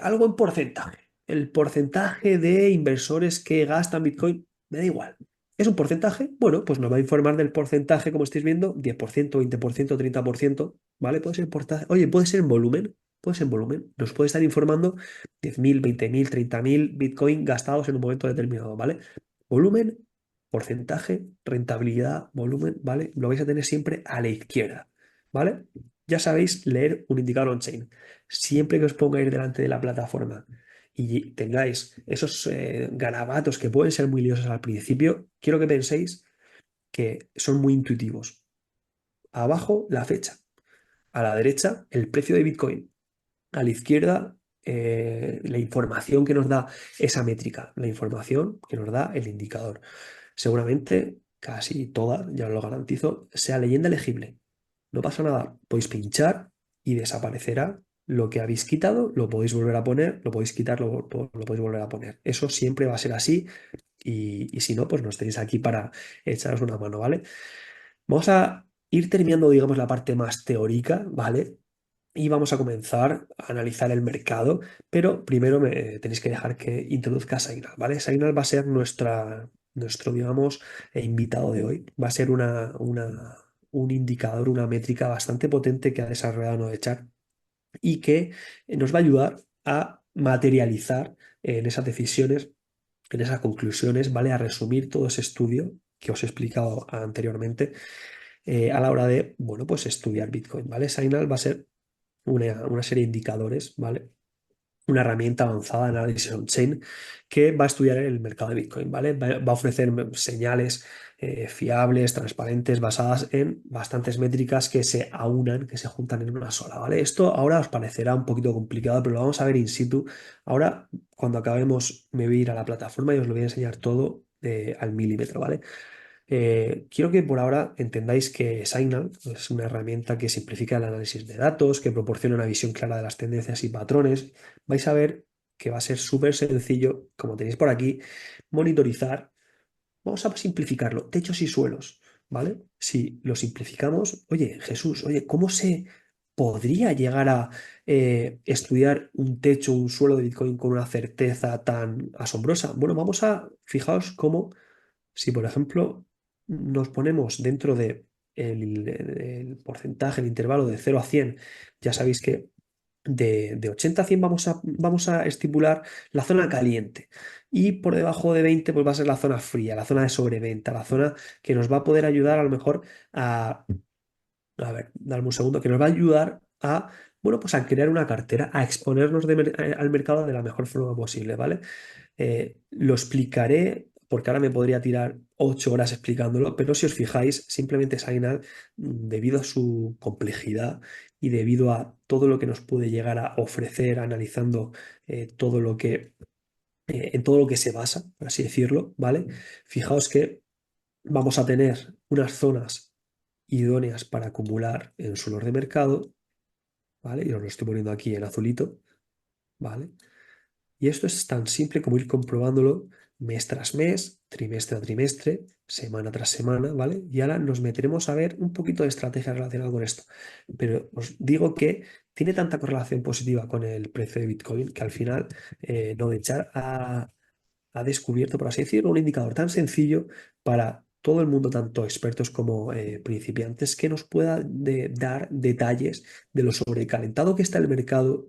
[SPEAKER 1] algo en porcentaje. El porcentaje de inversores que gastan Bitcoin, me da igual. ¿Es un porcentaje? Bueno, pues nos va a informar del porcentaje, como estáis viendo, 10%, 20%, 30%, ¿vale? Puede ser porcentaje. Oye, puede ser en volumen. Puede ser en volumen. Nos puede estar informando 10.000, 20.000, 30.000 Bitcoin gastados en un momento determinado, ¿vale? Volumen, porcentaje, rentabilidad, volumen, ¿vale? Lo vais a tener siempre a la izquierda, ¿vale? Ya sabéis leer un indicador on-chain. Siempre que os pongáis delante de la plataforma y tengáis esos garabatos que pueden ser muy liosos al principio, quiero que penséis que son muy intuitivos. Abajo la fecha, a la derecha el precio de Bitcoin, a la izquierda la información que nos da esa métrica, la información que nos da el indicador. Seguramente casi toda, ya os lo garantizo, sea leyenda legible. No pasa nada, podéis pinchar y desaparecerá lo que habéis quitado, lo podéis volver a poner, lo podéis quitar, lo podéis volver a poner. Eso siempre va a ser así y si no, pues nos tenéis aquí para echaros una mano, ¿vale? Vamos a ir terminando, digamos, la parte más teórica, ¿vale? Y vamos a comenzar a analizar el mercado, pero primero me tenéis que dejar que introduzca a Sainal, ¿vale? Sainal va a ser nuestro, digamos, invitado de hoy. Va a ser un indicador, una métrica bastante potente que ha desarrollado Nodechar y que nos va a ayudar a materializar en esas decisiones, en esas conclusiones, ¿vale? A resumir todo ese estudio que os he explicado anteriormente a la hora de, bueno, pues estudiar Bitcoin, ¿vale? Signal va a ser una serie de indicadores, ¿vale? Una herramienta avanzada de análisis on-chain que va a estudiar el mercado de Bitcoin, ¿vale? Va a ofrecer señales fiables, transparentes, basadas en bastantes métricas que se aunan, que se juntan en una sola, ¿vale? Esto ahora os parecerá un poquito complicado, pero lo vamos a ver in situ. Ahora, cuando acabemos, me voy a ir a la plataforma y os lo voy a enseñar todo al milímetro, ¿vale? Quiero que por ahora entendáis que Signal es una herramienta que simplifica el análisis de datos, que proporciona una visión clara de las tendencias y patrones. Vais a ver que va a ser súper sencillo, como tenéis por aquí, monitorizar. Vamos a simplificarlo, techos y suelos, ¿vale? Si lo simplificamos, oye, Jesús, oye, ¿cómo se podría llegar a estudiar un techo, un suelo de Bitcoin con una certeza tan asombrosa? Bueno, fijaos cómo si, por ejemplo, nos ponemos dentro de el porcentaje, el intervalo de 0 a 100, ya sabéis que de 80 a 100 vamos a estipular la zona caliente y por debajo de 20 pues va a ser la zona fría, la zona de sobreventa, la zona que nos va a poder ayudar a lo mejor a ver, dame un segundo, que nos va a ayudar a, bueno, pues a crear una cartera, a exponernos al mercado de la mejor forma posible, ¿vale? Lo explicaré porque ahora me podría tirar 8 horas explicándolo, pero si os fijáis, simplemente Signal, debido a su complejidad y debido a todo lo que nos puede llegar a ofrecer analizando todo lo que, en todo lo que se basa, por así decirlo, ¿vale? Fijaos que vamos a tener unas zonas idóneas para acumular en suelos de mercado, ¿vale? Y os lo estoy poniendo aquí en azulito, ¿vale? Y esto es tan simple como ir comprobándolo mes tras mes, trimestre a trimestre, semana tras semana, ¿vale? Y ahora nos meteremos a ver un poquito de estrategia relacionada con esto. Pero os digo que tiene tanta correlación positiva con el precio de Bitcoin que al final Nodechar ha descubierto, por así decirlo, un indicador tan sencillo para todo el mundo, tanto expertos como principiantes, que nos pueda dar detalles de lo sobrecalentado que está el mercado,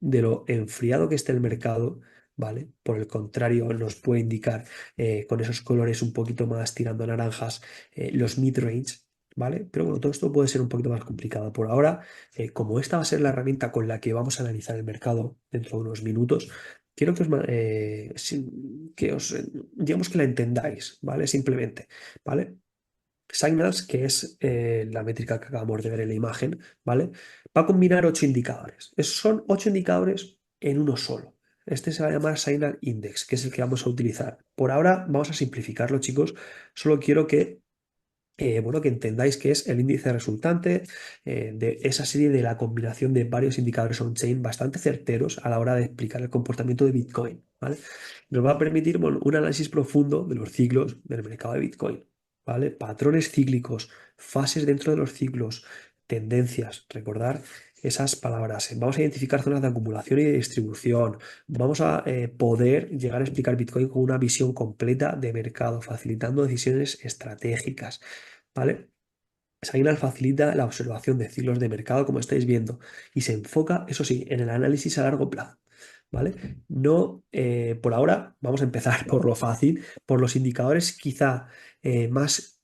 [SPEAKER 1] de lo enfriado que esté el mercado, ¿vale? Por el contrario, nos puede indicar con esos colores un poquito más tirando a naranjas los mid-range, ¿vale? Pero bueno, todo esto puede ser un poquito más complicado. Por ahora, como esta va a ser la herramienta con la que vamos a analizar el mercado dentro de unos minutos, quiero digamos que la entendáis, ¿vale? Simplemente, ¿vale? Signals, que es la métrica que acabamos de ver en la imagen, ¿vale? Va a combinar 8 indicadores. Esos son 8 indicadores en uno solo. Este se va a llamar Signal Index, que es el que vamos a utilizar. Por ahora vamos a simplificarlo, chicos. Solo quiero que, bueno, que entendáis que es el índice resultante de esa serie de la combinación de varios indicadores on-chain bastante certeros a la hora de explicar el comportamiento de Bitcoin, ¿vale? Nos va a permitir, bueno, un análisis profundo de los ciclos del mercado de Bitcoin, ¿vale? Patrones cíclicos, fases dentro de los ciclos, tendencias, recordar esas palabras. Vamos a identificar zonas de acumulación y de distribución. Vamos a poder llegar a explicar Bitcoin con una visión completa de mercado, facilitando decisiones estratégicas, ¿vale? Signal facilita la observación de ciclos de mercado, como estáis viendo, y se enfoca, eso sí, en el análisis a largo plazo. ¿Vale? No, por ahora, vamos a empezar por lo fácil, por los indicadores quizá más,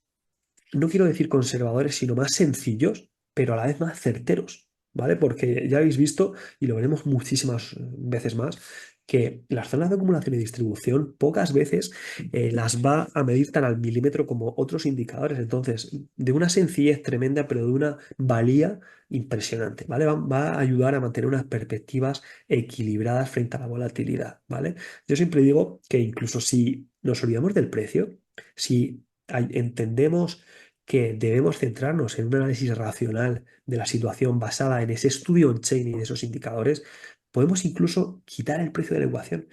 [SPEAKER 1] no quiero decir conservadores, sino más sencillos, pero a la vez más certeros, ¿vale? Porque ya habéis visto, y lo veremos muchísimas veces más, que las zonas de acumulación y distribución pocas veces las va a medir tan al milímetro como otros indicadores. Entonces, de una sencillez tremenda, pero de una valía impresionante, ¿vale? Va a ayudar a mantener unas perspectivas equilibradas frente a la volatilidad, ¿vale? Yo siempre digo que incluso si nos olvidamos del precio, si entendemos que debemos centrarnos en un análisis racional de la situación basada en ese estudio on-chain y de esos indicadores, podemos incluso quitar el precio de la ecuación.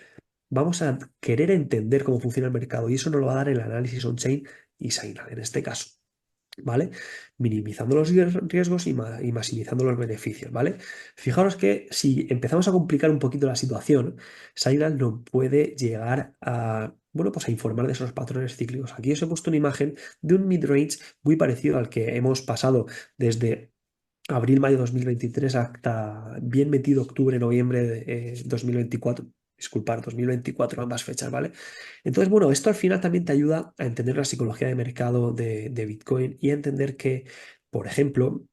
[SPEAKER 1] Vamos a querer entender cómo funciona el mercado y eso nos lo va a dar el análisis on-chain y Signal en este caso. ¿Vale? Minimizando los riesgos y maximizando los beneficios, ¿vale? Fijaros que si empezamos a complicar un poquito la situación, Signal nos puede llegar a, bueno, pues a informar de esos patrones cíclicos. Aquí os he puesto una imagen de un mid-range muy parecido al que hemos pasado desde abril-mayo 2023 hasta bien metido octubre-noviembre de 2024. Disculpar, 2024, ambas fechas, ¿vale? Entonces, bueno, esto al final también te ayuda a entender la psicología de mercado de Bitcoin y a entender que, por ejemplo,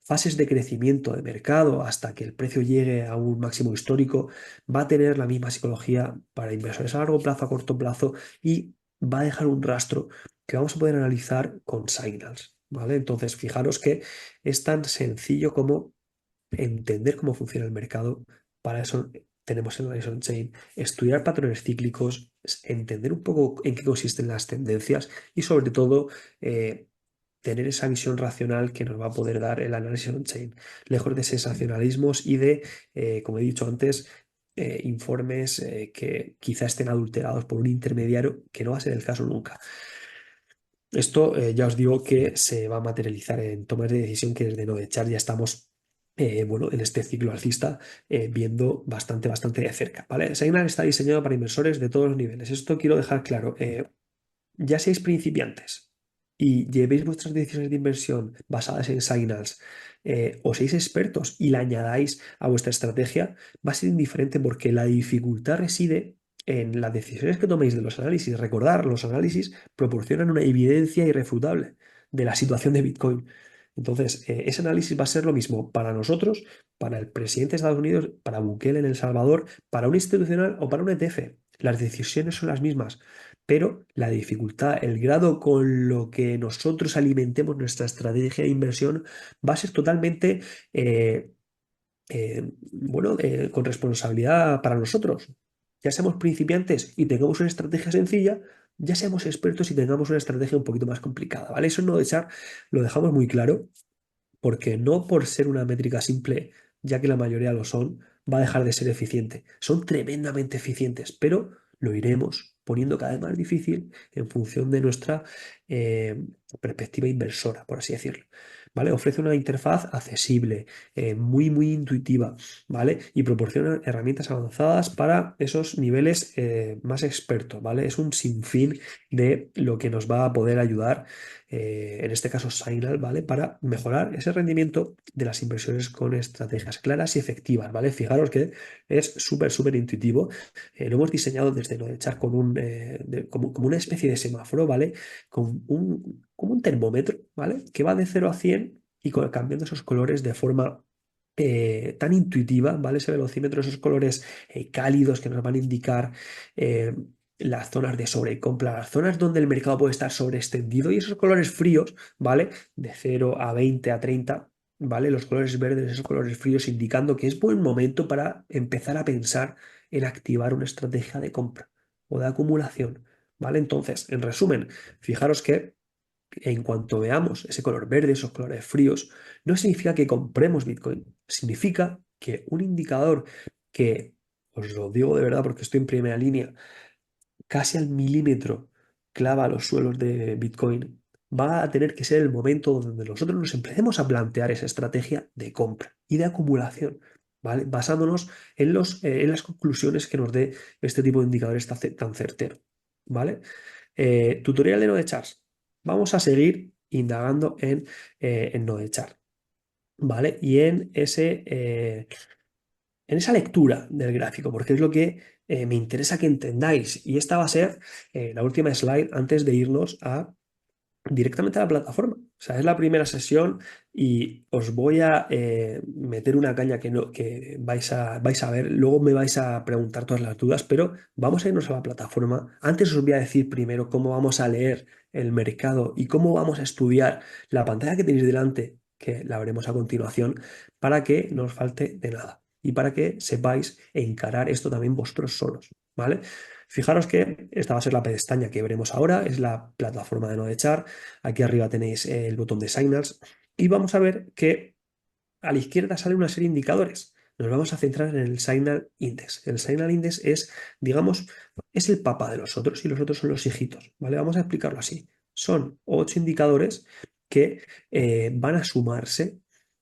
[SPEAKER 1] fases de crecimiento de mercado hasta que el precio llegue a un máximo histórico va a tener la misma psicología para inversores a largo plazo, a corto plazo y va a dejar un rastro que vamos a poder analizar con signals, ¿vale? Entonces, fijaros que es tan sencillo como entender cómo funciona el mercado. Para eso tenemos el Análisis On-Chain, estudiar patrones cíclicos, entender un poco en qué consisten las tendencias y sobre todo tener esa visión racional que nos va a poder dar el análisis on-chain, lejos de sensacionalismos y de, como he dicho antes, informes que quizá estén adulterados por un intermediario, que no va a ser el caso nunca. Esto ya os digo que se va a materializar en tomas de decisión que desde Nodechar ya estamos, bueno, en este ciclo alcista viendo bastante de cerca, ¿vale? Signal está diseñado para inversores de todos los niveles. Esto quiero dejar claro. Ya seáis principiantes y llevéis vuestras decisiones de inversión basadas en signals o seáis expertos y la añadáis a vuestra estrategia, va a ser indiferente porque la dificultad reside en las decisiones que toméis de los análisis. Recordar, los análisis proporcionan una evidencia irrefutable de la situación de Bitcoin. Entonces, ese análisis va a ser lo mismo para nosotros, para el presidente de Estados Unidos, para Bukele en El Salvador, para un institucional o para un ETF. Las decisiones son las mismas, pero la dificultad, el grado con lo que nosotros alimentemos nuestra estrategia de inversión va a ser totalmente, bueno, con responsabilidad para nosotros. Ya seamos principiantes y tengamos una estrategia sencilla, ya seamos expertos y tengamos una estrategia un poquito más complicada, ¿vale? Eso no de echar, lo dejamos muy claro porque no por ser una métrica simple, ya que la mayoría lo son, va a dejar de ser eficiente. Son tremendamente eficientes, pero lo iremos poniendo cada vez más difícil en función de nuestra eh, perspectiva inversora, por así decirlo. ¿Vale? Ofrece una interfaz accesible, muy intuitiva, ¿vale? Y proporciona herramientas avanzadas para esos niveles más expertos, ¿vale? Es un sinfín de lo que nos va a poder ayudar en este caso Signal, ¿vale? Para mejorar ese rendimiento de las inversiones con estrategias claras y efectivas, ¿vale? Fijaros que es súper intuitivo. Lo hemos diseñado desde lo de echar con como una especie de semáforo, ¿vale? Como un termómetro, ¿vale? Que va de 0 a 100 y cambiando esos colores de forma tan intuitiva, ¿vale? Ese velocímetro, esos colores cálidos que nos van a indicar eh, las zonas de sobrecompra, las zonas donde el mercado puede estar sobreextendido y esos colores fríos, ¿vale? De 0 a 20 a 30, ¿vale? Los colores verdes, esos colores fríos indicando que es buen momento para empezar a pensar en activar una estrategia de compra o de acumulación, ¿vale? Entonces, en resumen, fijaros que en cuanto veamos ese color verde, esos colores fríos, no significa que compremos Bitcoin, significa que un indicador que, os lo digo de verdad porque estoy en primera línea, casi al milímetro clava los suelos de Bitcoin, va a tener que ser el momento donde nosotros nos empecemos a plantear esa estrategia de compra y de acumulación, ¿vale? Basándonos en las conclusiones que nos dé este tipo de indicadores tan certero, ¿vale? Tutorial de Nodechars. Vamos a seguir indagando en Nodechar, ¿vale? Y en esa lectura del gráfico, porque es lo que me interesa que entendáis. Y esta va a ser la última slide antes de irnos a directamente a la plataforma. O sea, es la primera sesión y os voy a meter una caña que, no, que vais a ver. Luego me vais a preguntar todas las dudas, pero vamos a irnos a la plataforma. Antes os voy a decir primero cómo vamos a leer el mercado y cómo vamos a estudiar la pantalla que tenéis delante, que la veremos a continuación, para que no os falte de nada y para que sepáis encarar esto también vosotros solos, ¿vale? Fijaros que esta va a ser la pestaña que veremos ahora, es la plataforma de Nodechar. Aquí arriba tenéis el botón de Signals y vamos a ver que a la izquierda sale una serie de indicadores. Nos vamos a centrar en el Signal Index. El Signal Index es, digamos, es el papá de los otros y los otros son los hijitos, ¿vale? Vamos a explicarlo así. Son 8 indicadores que van a sumarse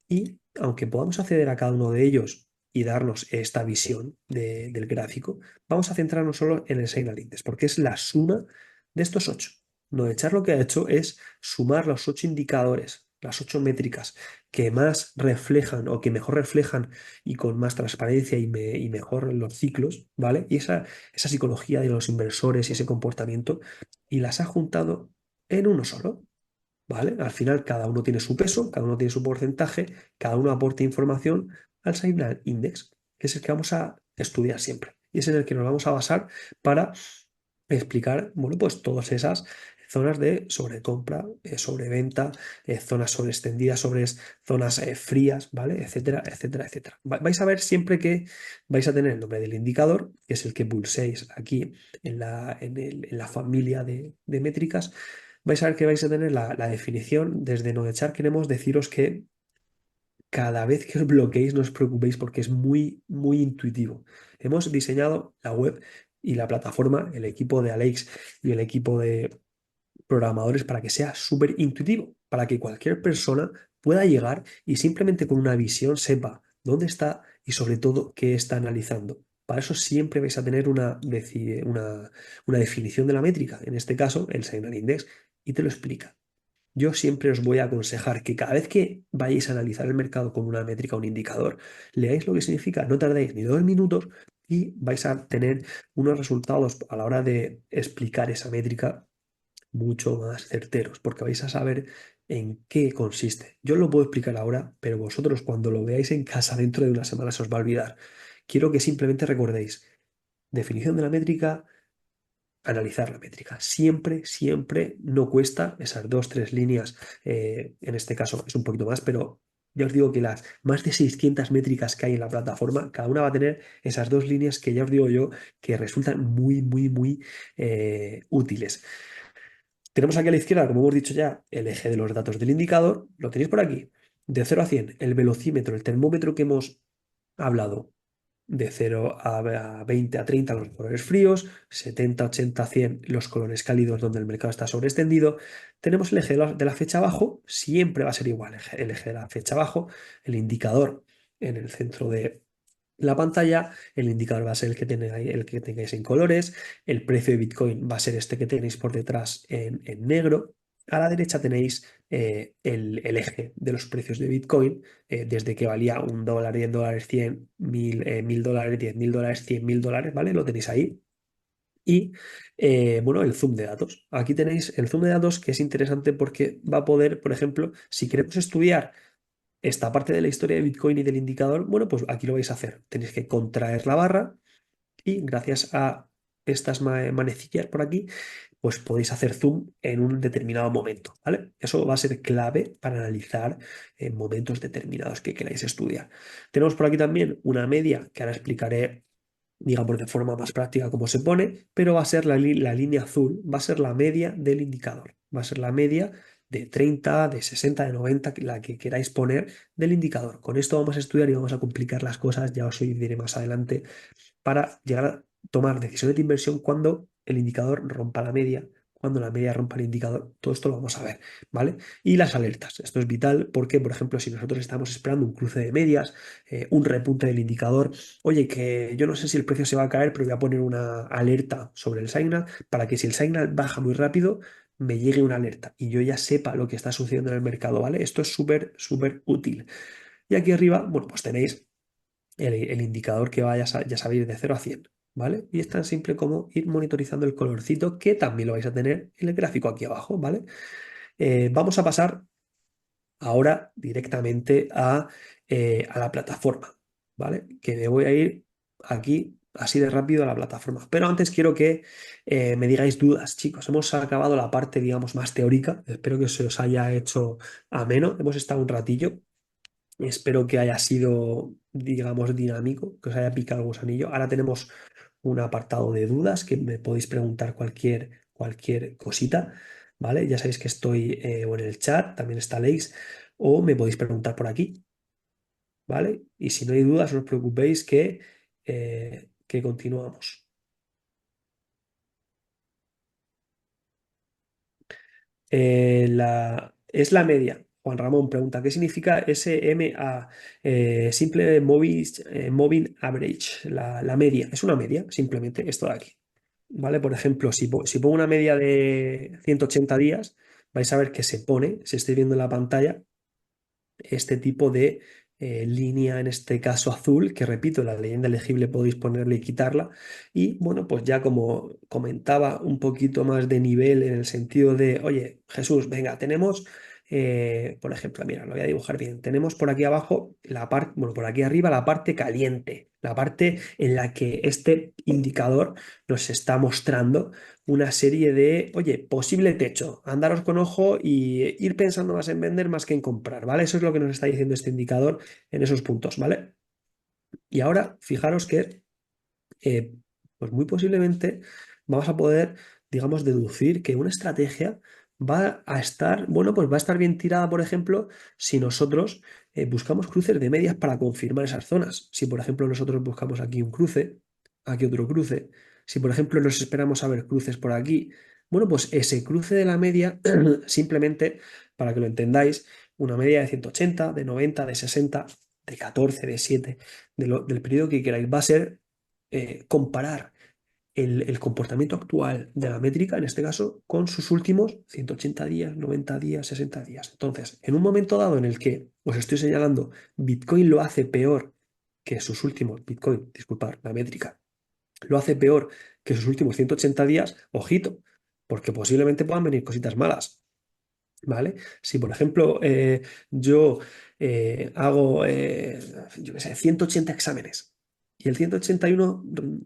[SPEAKER 1] y aunque podamos acceder a cada uno de ellos y darnos esta visión del gráfico, vamos a centrarnos solo en el Signal Index porque es la suma de estos 8. Nodechar lo que ha hecho es sumar los 8 indicadores, las 8 métricas que más reflejan o que mejor reflejan y con más transparencia y mejor los ciclos, ¿vale? Y esa psicología de los inversores y ese comportamiento y las ha juntado en uno solo, ¿vale? Al final cada uno tiene su peso, cada uno tiene su porcentaje, cada uno aporta información al Signal Index, que es el que vamos a estudiar siempre y es en el que nos vamos a basar para explicar, bueno, pues todas esas zonas de sobrecompra, sobreventa, zonas sobreextendidas, zonas frías, ¿vale? Etcétera, etcétera, etcétera. Vais a ver siempre que vais a tener el nombre del indicador, que es el que pulséis aquí en la familia de métricas, vais a ver que vais a tener la definición. Desde Nodechar queremos deciros que cada vez que os bloqueéis no os preocupéis porque es muy, muy intuitivo. Hemos diseñado la web y la plataforma, el equipo de Alex y el equipo de programadores para que sea súper intuitivo, para que cualquier persona pueda llegar y simplemente con una visión sepa dónde está y sobre todo qué está analizando. Para eso siempre vais a tener una definición de la métrica, en este caso el Signal Index, y te lo explica. Yo siempre os voy a aconsejar que cada vez que vayáis a analizar el mercado con una métrica o un indicador, leáis lo que significa, no tardéis ni 2 minutos y vais a tener unos resultados a la hora de explicar esa métrica mucho más certeros, porque vais a saber en qué consiste. Yo lo puedo explicar ahora, pero vosotros cuando lo veáis en casa dentro de una semana se os va a olvidar. Quiero que simplemente recordéis definición de la métrica, analizar la métrica. Siempre, siempre no cuesta esas 2, 3 líneas. En este caso es un poquito más, pero ya os digo que las más de 600 métricas que hay en la plataforma, cada una va a tener esas 2 líneas que ya os digo yo que resultan muy, muy, muy útiles. Tenemos aquí a la izquierda, como hemos dicho ya, el eje de los datos del indicador. Lo tenéis por aquí. De 0 a 100, el velocímetro, el termómetro que hemos hablado. De 0 a 20 a 30 los colores fríos, 70, 80, 100 los colores cálidos donde el mercado está sobreextendido. Tenemos el eje de la fecha abajo, siempre va a ser igual el eje de la fecha abajo, el indicador en el centro de la pantalla, el indicador va a ser el que tengáis en colores, el precio de Bitcoin va a ser este que tenéis por detrás en negro. A la derecha tenéis el eje de los precios de Bitcoin, desde que valía $1, $10, 100, 1000, $1000, $10.000, $100.000, ¿vale? Lo tenéis ahí. Y bueno, el zoom de datos. Aquí tenéis el zoom de datos que es interesante porque va a poder, por ejemplo, si queremos estudiar esta parte de la historia de Bitcoin y del indicador, bueno, pues aquí lo vais a hacer. Tenéis que contraer la barra y gracias a estas manecillas por aquí, pues podéis hacer zoom en un determinado momento, ¿vale? Eso va a ser clave para analizar momentos determinados que queráis estudiar. Tenemos por aquí también una media que ahora explicaré, digamos, de forma más práctica cómo se pone, pero va a ser la línea azul, va a ser la media del indicador, va a ser la media de 30, de 60, de 90, la que queráis poner del indicador. Con esto vamos a estudiar y vamos a complicar las cosas, ya os diré más adelante, para llegar a tomar decisiones de inversión cuando el indicador rompa la media, cuando la media rompa el indicador. Todo esto lo vamos a ver, ¿vale? Y las alertas. Esto es vital porque, por ejemplo, si nosotros estamos esperando un cruce de medias, un repunte del indicador, oye, que yo no sé si el precio se va a caer, pero voy a poner una alerta sobre el signal para que si el signal baja muy rápido, me llegue una alerta y yo ya sepa lo que está sucediendo en el mercado, ¿vale? Esto es súper, súper útil. Y aquí arriba, bueno, pues tenéis el indicador que vaya, ya sabéis, de 0 a 100, ¿vale? Y es tan simple como ir monitorizando el colorcito que también lo vais a tener en el gráfico aquí abajo, ¿vale? Vamos a pasar ahora directamente a la plataforma, ¿vale? Que me voy a ir aquí así de rápido a la plataforma. Pero antes quiero que me digáis dudas, chicos. Hemos acabado la parte, digamos, más teórica. Espero que se os haya hecho ameno. Hemos estado un ratillo. Espero que haya sido, digamos, dinámico, que os haya picado el gusanillo. Ahora tenemos un apartado de dudas que me podéis preguntar cualquier cosita, ¿vale? Ya sabéis que estoy o en el chat, también está Leix, o me podéis preguntar por aquí, ¿vale? Y si no hay dudas, no os preocupéis que continuamos. Es la media. Juan Ramón pregunta, ¿qué significa SMA? Simple Moving Average, la media. Es una media, simplemente esto de aquí. ¿Vale? Por ejemplo, si pongo una media de 180 días, vais a ver que se pone, si estáis viendo en la pantalla, este tipo de línea, en este caso azul, que repito, la leyenda legible podéis ponerle y quitarla. Y bueno, pues ya como comentaba, un poquito más de nivel en el sentido de, oye, Jesús, venga, tenemos, por ejemplo, mira, lo voy a dibujar bien. Tenemos por aquí abajo la parte, bueno, por aquí arriba la parte caliente, la parte en la que este indicador nos está mostrando una serie de, oye, posible techo, andaros con ojo y ir pensando más en vender más que en comprar, ¿vale? Eso es lo que nos está diciendo este indicador en esos puntos, ¿vale? Y ahora, fijaros que, eh, pues muy posiblemente vamos a poder, digamos, deducir que una estrategia va a estar, bueno, pues va a estar bien tirada, por ejemplo, si nosotros buscamos cruces de medias para confirmar esas zonas. Si, por ejemplo, nosotros buscamos aquí un cruce, aquí otro cruce, si, por ejemplo, nos esperamos a ver cruces por aquí, bueno, pues ese cruce de la media, simplemente, para que lo entendáis, una media de 180, de 90, de 60, de 14, de 7, del periodo que queráis, va a ser comparar el comportamiento actual de la métrica, en este caso, con sus últimos 180 días, 90 días, 60 días. Entonces, en un momento dado en el que os estoy señalando, Bitcoin lo hace peor que sus últimos, Bitcoin, disculpad, la métrica, lo hace peor que sus últimos 180 días, ojito, porque posiblemente puedan venir cositas malas. ¿Vale? Si, por ejemplo, yo hago, yo qué sé, 180 exámenes y el 181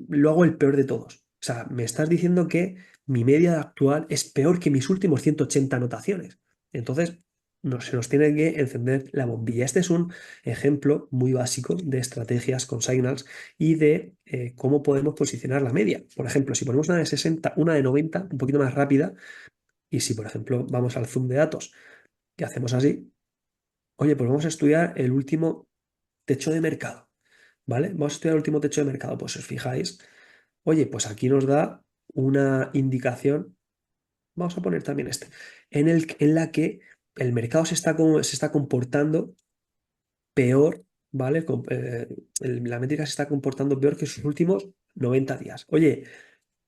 [SPEAKER 1] lo hago el peor de todos. O sea, me estás diciendo que mi media actual es peor que mis últimos 180 anotaciones. Entonces, se nos tiene que encender la bombilla. Este es un ejemplo muy básico de estrategias con signals y de cómo podemos posicionar la media. Por ejemplo, si ponemos una de 60, una de 90, un poquito más rápida, y si, por ejemplo, vamos al zoom de datos que hacemos así, oye, pues vamos a estudiar el último techo de mercado, ¿vale? Vamos a estudiar el último techo de mercado. Pues si os fijáis, oye, pues aquí nos da una indicación, vamos a poner también este, en la que el mercado se está comportando peor, ¿vale? La métrica se está comportando peor que sus últimos 90 días. Oye,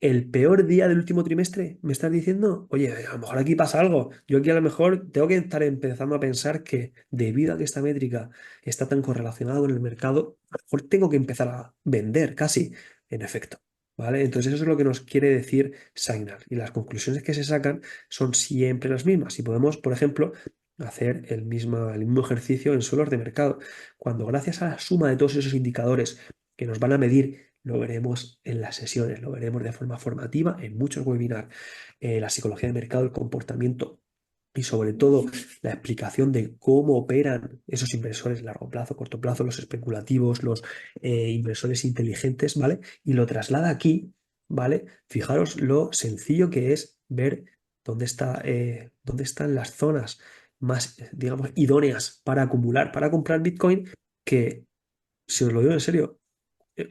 [SPEAKER 1] el peor día del último trimestre, ¿me estás diciendo? Oye, a lo mejor aquí pasa algo. Yo aquí a lo mejor tengo que estar empezando a pensar que debido a que esta métrica está tan correlacionada con el mercado, a lo mejor tengo que empezar a vender casi, en efecto. ¿Vale? Entonces eso es lo que nos quiere decir Signal. Y las conclusiones que se sacan son siempre las mismas. Y podemos, por ejemplo, hacer el mismo ejercicio en suelos de mercado. Cuando gracias a la suma de todos esos indicadores que nos van a medir, lo veremos en las sesiones, lo veremos de forma formativa en muchos webinars. La psicología de mercado, el comportamiento y sobre todo la explicación de cómo operan esos inversores a largo plazo, corto plazo, los especulativos, los inversores inteligentes, ¿vale? Y lo traslada aquí, ¿vale? Fijaros lo sencillo que es ver dónde están las zonas más, digamos, idóneas para acumular, para comprar Bitcoin, que, si os lo digo en serio,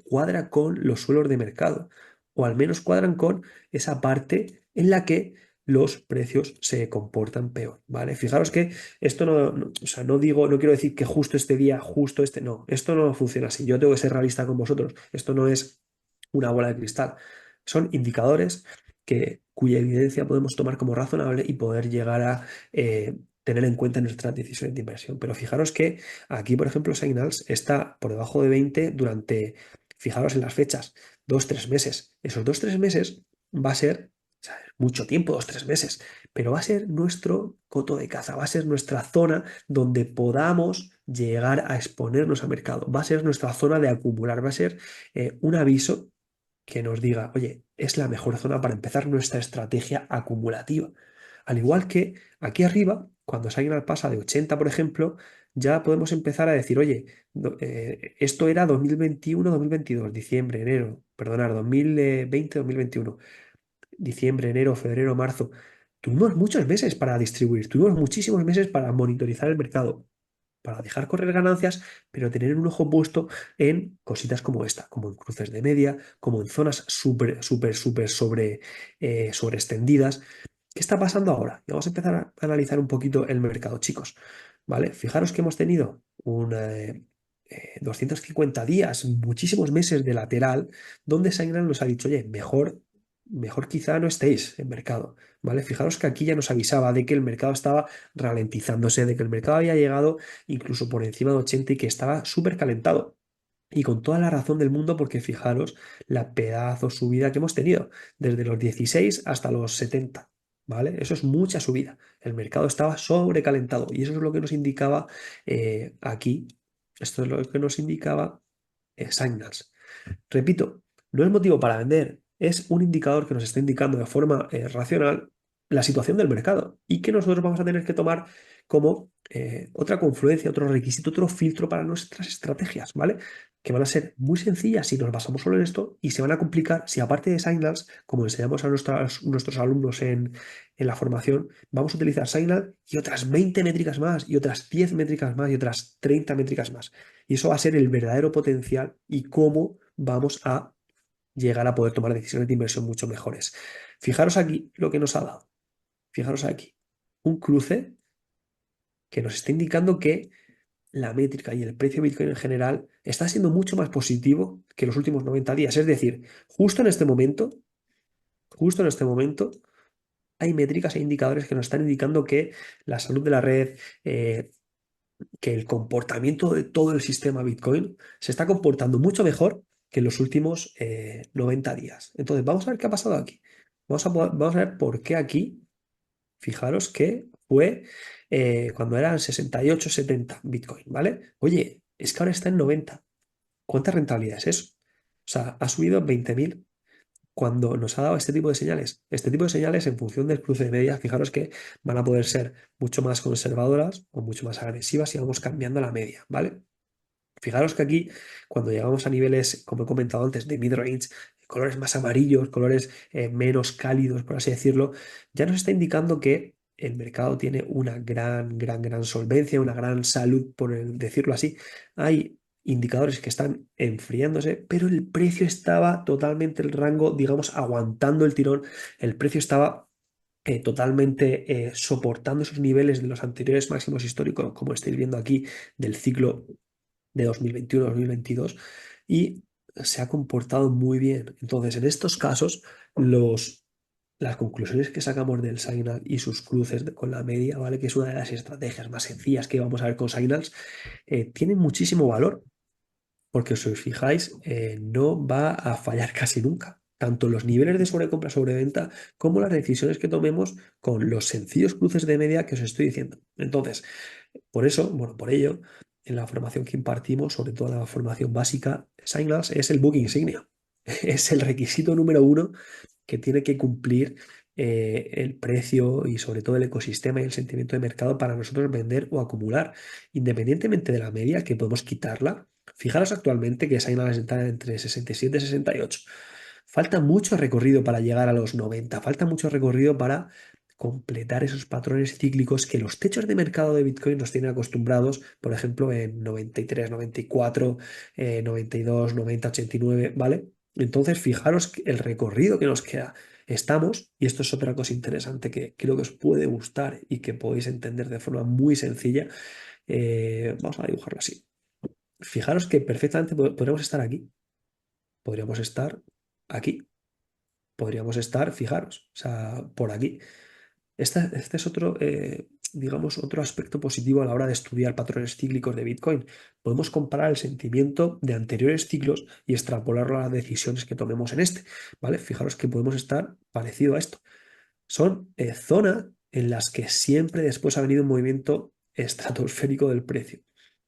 [SPEAKER 1] cuadra con los suelos de mercado, o al menos cuadran con esa parte en la que los precios se comportan peor, ¿vale? Fijaros que esto o sea, no digo, no quiero decir que justo este día, justo este, no, esto no funciona así. Yo tengo que ser realista con vosotros. Esto no es una bola de cristal. Son indicadores cuya evidencia podemos tomar como razonable y poder llegar a tener en cuenta en nuestras decisiones de inversión. Pero fijaros que aquí, por ejemplo, Signals está por debajo de 20 durante, fijaros en las fechas, 2, 3 meses. Esos 2, 3 meses va a ser sea, mucho tiempo, 2, 3 meses, pero va a ser nuestro coto de caza, va a ser nuestra zona donde podamos llegar a exponernos al mercado, va a ser nuestra zona de acumular, va a ser un aviso que nos diga, oye, es la mejor zona para empezar nuestra estrategia acumulativa. Al igual que aquí arriba, cuando Signal pasa de 80, por ejemplo, ya podemos empezar a decir, oye, esto era 2021-2022, diciembre, enero, perdonar, 2020-2021, diciembre, enero, febrero, marzo. Tuvimos muchos meses para distribuir, tuvimos muchísimos meses para monitorizar el mercado, para dejar correr ganancias, pero tener un ojo puesto en cositas como esta, como en cruces de media, como en zonas súper, súper, súper sobre extendidas. ¿Qué está pasando ahora? Y vamos a empezar a analizar un poquito el mercado, chicos. ¿Vale? Fijaros que hemos tenido 250 días, muchísimos meses de lateral, donde Sangran nos ha dicho, oye, mejor quizá no estéis en mercado. ¿Vale? Fijaros que aquí ya nos avisaba de que el mercado estaba ralentizándose, de que el mercado había llegado incluso por encima de 80 y que estaba súper calentado. Y con toda la razón del mundo, porque fijaros la pedazo subida que hemos tenido, desde los 16 hasta los 70, ¿vale? Eso es mucha subida. El mercado estaba sobrecalentado y eso es lo que nos indicaba aquí. Esto es lo que nos indicaba Signals. Repito, no es motivo para vender, es un indicador que nos está indicando de forma racional la situación del mercado y que nosotros vamos a tener que tomar como otra confluencia, otro requisito, otro filtro para nuestras estrategias, ¿vale? Que van a ser muy sencillas si nos basamos solo en esto y se van a complicar si aparte de Signals, como enseñamos a nuestros alumnos en la formación, vamos a utilizar Signal y otras 20 métricas más y otras 10 métricas más y otras 30 métricas más. Y eso va a ser el verdadero potencial y cómo vamos a llegar a poder tomar decisiones de inversión mucho mejores. Fijaros aquí lo que nos ha dado. Fijaros aquí. Un cruce que nos está indicando que la métrica y el precio de Bitcoin en general está siendo mucho más positivo que los últimos 90 días. Es decir, justo en este momento, hay métricas e indicadores que nos están indicando que la salud de la red, que el comportamiento de todo el sistema Bitcoin se está comportando mucho mejor que en los últimos 90 días. Entonces, vamos a ver qué ha pasado aquí. Vamos a ver por qué aquí, fijaros que fue cuando eran 68, 70 Bitcoin, ¿vale? Oye, es que ahora está en 90. ¿Cuánta rentabilidad es eso? O sea, ha subido 20.000 cuando nos ha dado este tipo de señales. Este tipo de señales, en función del cruce de medias, fijaros que van a poder ser mucho más conservadoras o mucho más agresivas y vamos cambiando la media, ¿vale? Fijaros que aquí, cuando llegamos a niveles, como he comentado antes, de mid-range, colores más amarillos, colores menos cálidos, por así decirlo, ya nos está indicando que el mercado tiene una gran, gran, gran solvencia, una gran salud, por decirlo así. Hay indicadores que están enfriándose, pero el precio estaba totalmente el rango, digamos, aguantando el tirón. El precio estaba totalmente soportando esos niveles de los anteriores máximos históricos, como estáis viendo aquí, del ciclo de 2021-2022 y se ha comportado muy bien. Entonces, en estos casos, las conclusiones que sacamos del Signal y sus cruces con la media, ¿vale? Que es una de las estrategias más sencillas que vamos a ver con Signals, tienen muchísimo valor porque si os fijáis, no va a fallar casi nunca. Tanto los niveles de sobrecompra, sobreventa, como las decisiones que tomemos con los sencillos cruces de media que os estoy diciendo. Entonces, por eso, bueno, por ello, en la formación que impartimos, sobre todo la formación básica, Signals es el book insignia. Es el requisito número uno que tiene que cumplir el precio y sobre todo el ecosistema y el sentimiento de mercado para nosotros vender o acumular, independientemente de la media, que podemos quitarla. Fijaros actualmente que Signals está entre 67 y 68. Falta mucho recorrido para llegar a los 90, falta mucho recorrido para completar esos patrones cíclicos que los techos de mercado de Bitcoin nos tienen acostumbrados, por ejemplo, en 93, 94, 92, 90, 89, ¿vale? Entonces, fijaros el recorrido que nos queda. Estamos, y esto es otra cosa interesante que creo que os puede gustar y que podéis entender de forma muy sencilla, vamos a dibujarlo así. Fijaros que perfectamente podríamos estar aquí, podríamos estar aquí, podríamos estar, fijaros, o sea, por aquí. Este es otro. digamos, otro aspecto positivo a la hora de estudiar patrones cíclicos de Bitcoin. Podemos comparar el sentimiento de anteriores ciclos y extrapolarlo a las decisiones que tomemos en este, ¿vale? Fijaros que podemos estar parecido a esto. Son zonas en las que siempre después ha venido un movimiento estratosférico del precio,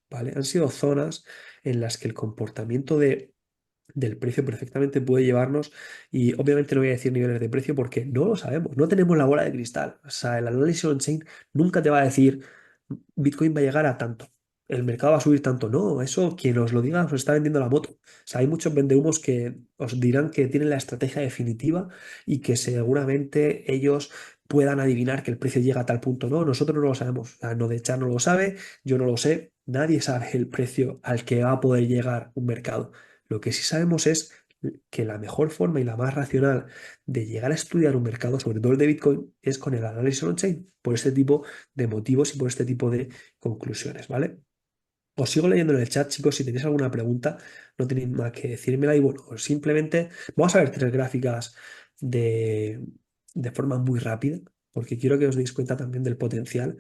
[SPEAKER 1] ¿vale? Han sido zonas en las que el comportamiento del precio perfectamente puede llevarnos, y obviamente no voy a decir niveles de precio porque no lo sabemos, no tenemos la bola de cristal. O sea, el análisis on-chain nunca te va a decir Bitcoin va a llegar a tanto, el mercado va a subir tanto. No, eso quien os lo diga os está vendiendo la moto. O sea, hay muchos vendehumos que os dirán que tienen la estrategia definitiva y que seguramente ellos puedan adivinar que el precio llega a tal punto. No, nosotros no lo sabemos. O sea, no de echar no lo sabe, yo no lo sé, nadie sabe el precio al que va a poder llegar un mercado. Lo que sí sabemos es que la mejor forma y la más racional de llegar a estudiar un mercado, sobre todo el de Bitcoin, es con el análisis on-chain, por este tipo de motivos y por este tipo de conclusiones, ¿vale? Os sigo leyendo en el chat, chicos, si tenéis alguna pregunta, no tenéis más que decírmela y bueno, simplemente vamos a ver tres gráficas de, de forma muy rápida, porque quiero que os deis cuenta también del potencial,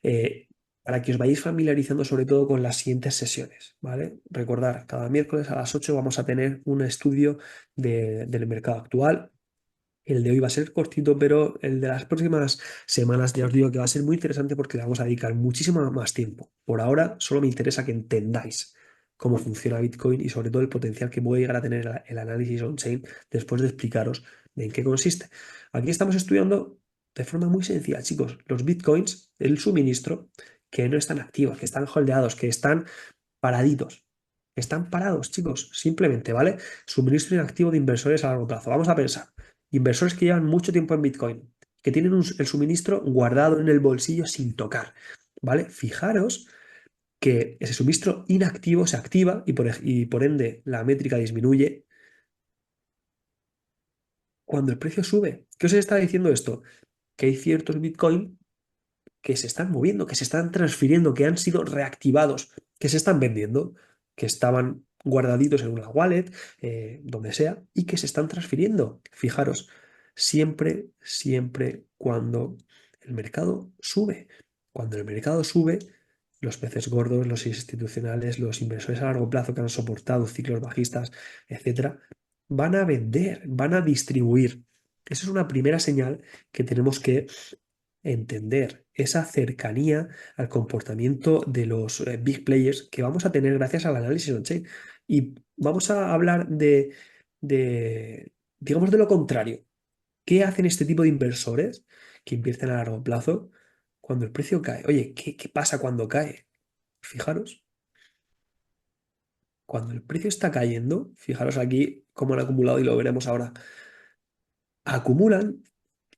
[SPEAKER 1] eh, para que os vayáis familiarizando sobre todo con las siguientes sesiones, ¿vale? Recordar, cada miércoles a las 8 vamos a tener un estudio del mercado actual. El de hoy va a ser cortito, pero el de las próximas semanas ya os digo que va a ser muy interesante porque le vamos a dedicar muchísimo más tiempo. Por ahora solo me interesa que entendáis cómo funciona Bitcoin y sobre todo el potencial que puede llegar a tener el análisis on-chain después de explicaros de en qué consiste. Aquí estamos estudiando de forma muy sencilla, chicos, los Bitcoins, el suministro, que no están activos, que están holdeados, que están paraditos. Están parados, chicos, simplemente, ¿vale? Suministro inactivo de inversores a largo plazo. Vamos a pensar. Inversores que llevan mucho tiempo en Bitcoin, que tienen el suministro guardado en el bolsillo sin tocar, ¿vale? Fijaros que ese suministro inactivo se activa y por ende la métrica disminuye cuando el precio sube. ¿Qué os está diciendo esto? Que hay ciertos Bitcoin que se están moviendo, que se están transfiriendo, que han sido reactivados, que se están vendiendo, que estaban guardaditos en una wallet, donde sea, y que se están transfiriendo. Fijaros, siempre, siempre cuando el mercado sube. Cuando el mercado sube, los peces gordos, los institucionales, los inversores a largo plazo que han soportado ciclos bajistas, etcétera, van a vender, van a distribuir. Eso es una primera señal que tenemos que entender, esa cercanía al comportamiento de los big players que vamos a tener gracias al análisis on-chain. Y vamos a hablar digamos, de lo contrario. ¿Qué hacen este tipo de inversores que invierten a largo plazo cuando el precio cae? Oye, ¿qué pasa cuando cae? Fijaros, cuando el precio está cayendo, fijaros aquí cómo han acumulado y lo veremos ahora. Acumulan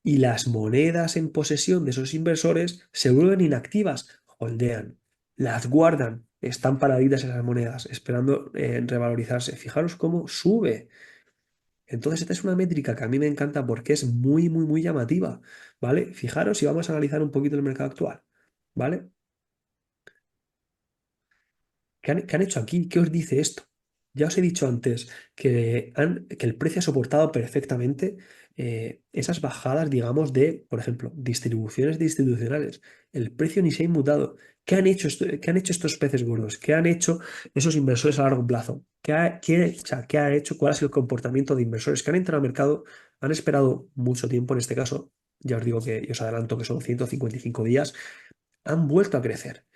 [SPEAKER 1] y las monedas en posesión de esos inversores se vuelven inactivas, holdean, las guardan, están paraditas esas monedas, esperando revalorizarse. Fijaros cómo sube. Entonces, esta es una métrica que a mí me encanta porque es muy, muy, muy llamativa, ¿vale? Fijaros y vamos a analizar un poquito el mercado actual, ¿vale? ¿Qué han hecho aquí? ¿Qué os dice esto? Ya os he dicho antes que el precio ha soportado perfectamente esas bajadas, digamos, de, por ejemplo, distribuciones de institucionales. El precio ni se ha inmutado. ¿Qué han hecho estos peces gordos? ¿Qué han hecho esos inversores a largo plazo? O sea, ¿qué ha hecho? ¿Cuál ha sido el comportamiento de inversores que han entrado al mercado? Han esperado mucho tiempo en este caso. Ya os digo que, y os adelanto que son 155 días, han vuelto a crecer.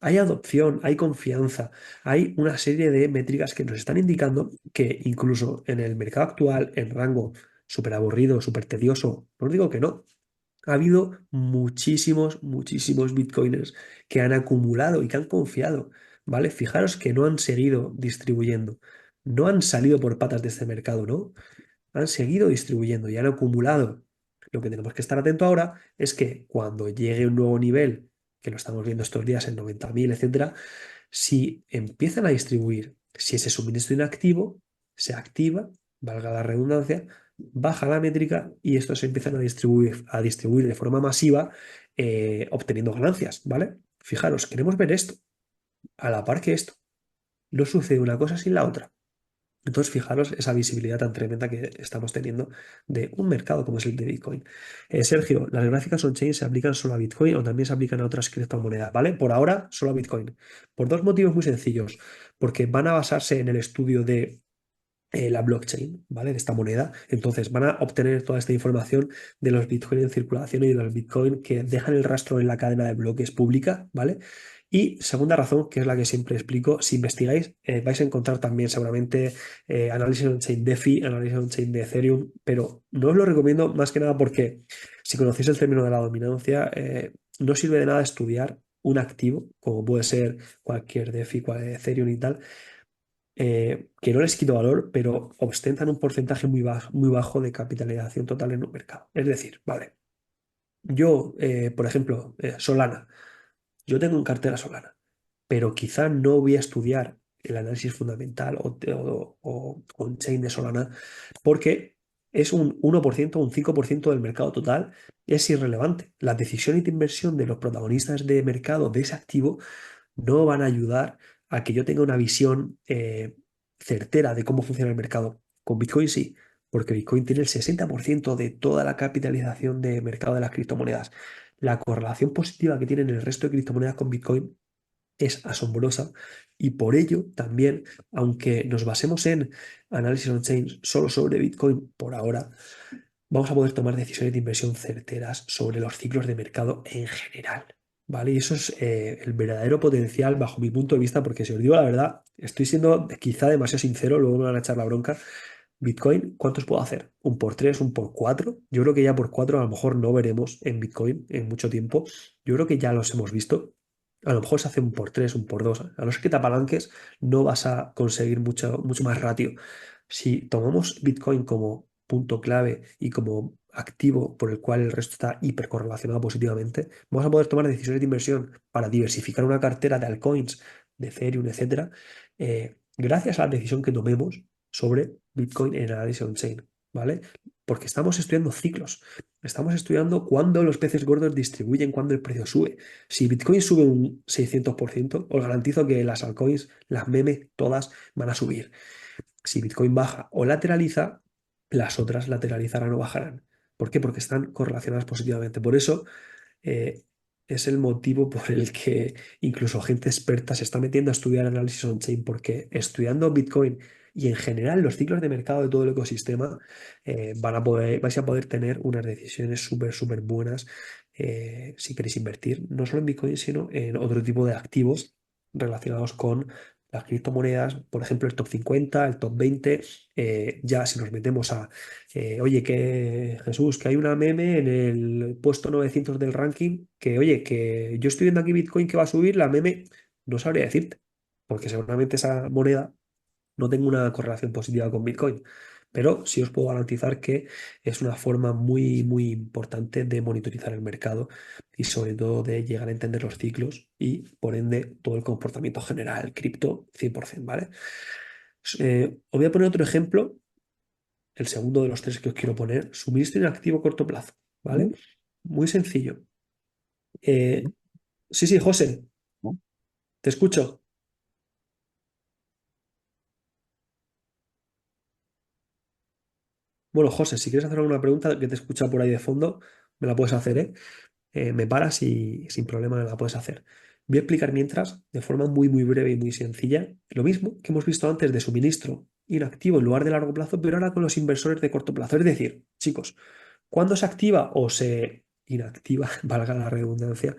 [SPEAKER 1] Hay adopción, hay confianza, hay una serie de métricas que nos están indicando que incluso en el mercado actual, en rango súper aburrido, súper tedioso, no os digo que no, ha habido muchísimos, muchísimos bitcoiners que han acumulado y que han confiado, ¿vale? Fijaros que no han seguido distribuyendo, no han salido por patas de este mercado, ¿no? Han seguido distribuyendo y han acumulado. Lo que tenemos que estar atento ahora es que cuando llegue un nuevo nivel, que lo estamos viendo estos días en 90.000, etcétera, si empiezan a distribuir, si ese suministro inactivo se activa, valga la redundancia, baja la métrica y estos se empiezan a distribuir de forma masiva, obteniendo ganancias, ¿vale? Fijaros, queremos ver esto. A la par que esto, no sucede una cosa sin la otra. Entonces, fijaros esa visibilidad tan tremenda que estamos teniendo de un mercado como es el de Bitcoin. Sergio, ¿las gráficas on-chain se aplican solo a Bitcoin o también se aplican a otras criptomonedas? ¿Vale? Por ahora, solo a Bitcoin. Por dos motivos muy sencillos. Porque van a basarse en el estudio de la blockchain, ¿vale? De esta moneda. Entonces van a obtener toda esta información de los Bitcoin en circulación y de los Bitcoin que dejan el rastro en la cadena de bloques pública, ¿vale? Y segunda razón, que es la que siempre explico, si investigáis, vais a encontrar también seguramente análisis on-chain DeFi, análisis on-chain de Ethereum, pero no os lo recomiendo más que nada porque si conocéis el término de la dominancia, no sirve de nada estudiar un activo, como puede ser cualquier DeFi, cualquier Ethereum y tal, que no les quito valor, pero ostentan un porcentaje muy bajo de capitalización total en un mercado. Es decir, vale, yo, por ejemplo, Solana, yo tengo en cartera Solana, pero quizá no voy a estudiar el análisis fundamental o on-chain de Solana porque es un 1% o un 5% del mercado total, es irrelevante. Las decisiones de inversión de los protagonistas de mercado de ese activo no van a ayudar a que yo tenga una visión certera de cómo funciona el mercado. Con Bitcoin sí, porque Bitcoin tiene el 60% de toda la capitalización de mercado de las criptomonedas. La correlación positiva que tienen el resto de criptomonedas con Bitcoin es asombrosa y por ello también, aunque nos basemos en análisis on-chain solo sobre Bitcoin por ahora, vamos a poder tomar decisiones de inversión certeras sobre los ciclos de mercado en general. ¿Vale? Y eso es el verdadero potencial bajo mi punto de vista, porque si os digo la verdad, estoy siendo quizá demasiado sincero, luego me van a echar la bronca. Bitcoin, ¿cuántos puedo hacer? ¿Un por tres, un por cuatro? Yo creo que ya por cuatro a lo mejor no veremos en Bitcoin en mucho tiempo. Yo creo que ya los hemos visto. A lo mejor se hace un por tres, un por dos. A no ser que te apalanques, no vas a conseguir mucho más ratio. Si tomamos Bitcoin como punto clave y como activo por el cual el resto está hipercorrelacionado positivamente, vamos a poder tomar decisiones de inversión para diversificar una cartera de altcoins, de Ethereum, etcétera, gracias a la decisión que tomemos sobre Bitcoin en análisis on-chain, ¿vale? Porque estamos estudiando ciclos, estamos estudiando cuándo los peces gordos distribuyen, cuándo el precio sube. Si Bitcoin sube un 600%, os garantizo que las altcoins, las memes, todas van a subir. Si Bitcoin baja o lateraliza, las otras lateralizarán o bajarán. ¿Por qué? Porque están correlacionadas positivamente. Por eso eh, es el motivo por el que incluso gente experta se está metiendo a estudiar análisis on-chain, porque estudiando Bitcoin y en general los ciclos de mercado de todo el ecosistema, vais a poder tener unas decisiones súper buenas si queréis invertir, no solo en Bitcoin, sino en otro tipo de activos relacionados con las criptomonedas, por ejemplo, el top 50, el top 20. Ya si nos metemos a oye, que Jesús, que hay una meme en el puesto 900 del ranking, que oye, que yo estoy viendo aquí Bitcoin que va a subir, la meme no sabría decirte, porque seguramente esa moneda no tenga una correlación positiva con Bitcoin. Pero sí os puedo garantizar que es una forma muy importante de monitorizar el mercado y sobre todo de llegar a entender los ciclos y por ende todo el comportamiento general cripto 100%, ¿vale? Os voy a poner otro ejemplo, el segundo de los tres que os quiero poner, suministro inactivo a corto plazo, ¿vale?
[SPEAKER 2] ¿Mm?
[SPEAKER 1] Muy sencillo. Eh, sí, sí, José,
[SPEAKER 2] ¿No?
[SPEAKER 1] te escucho. Bueno, José, si quieres hacer alguna pregunta que te escucha por ahí de fondo, me la puedes hacer, ¿eh? Me paras y sin problema me la puedes hacer. Voy a explicar mientras, de forma muy breve y muy sencilla, lo mismo que hemos visto antes de suministro inactivo en lugar de largo plazo, pero ahora con los inversores de corto plazo. Es decir, chicos, ¿cuándo se activa o se inactiva, valga la redundancia,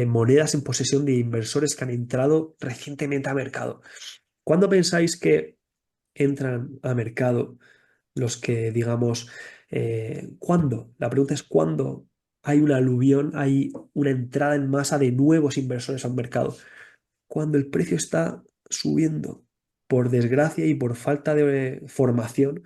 [SPEAKER 1] monedas en posesión de inversores que han entrado recientemente a mercado? ¿Cuándo pensáis que entran a mercado los que, digamos, cuándo? La pregunta es cuándo hay una aluvión, hay una entrada en masa de nuevos inversores al mercado. Cuando el precio está subiendo, por desgracia y por falta de formación,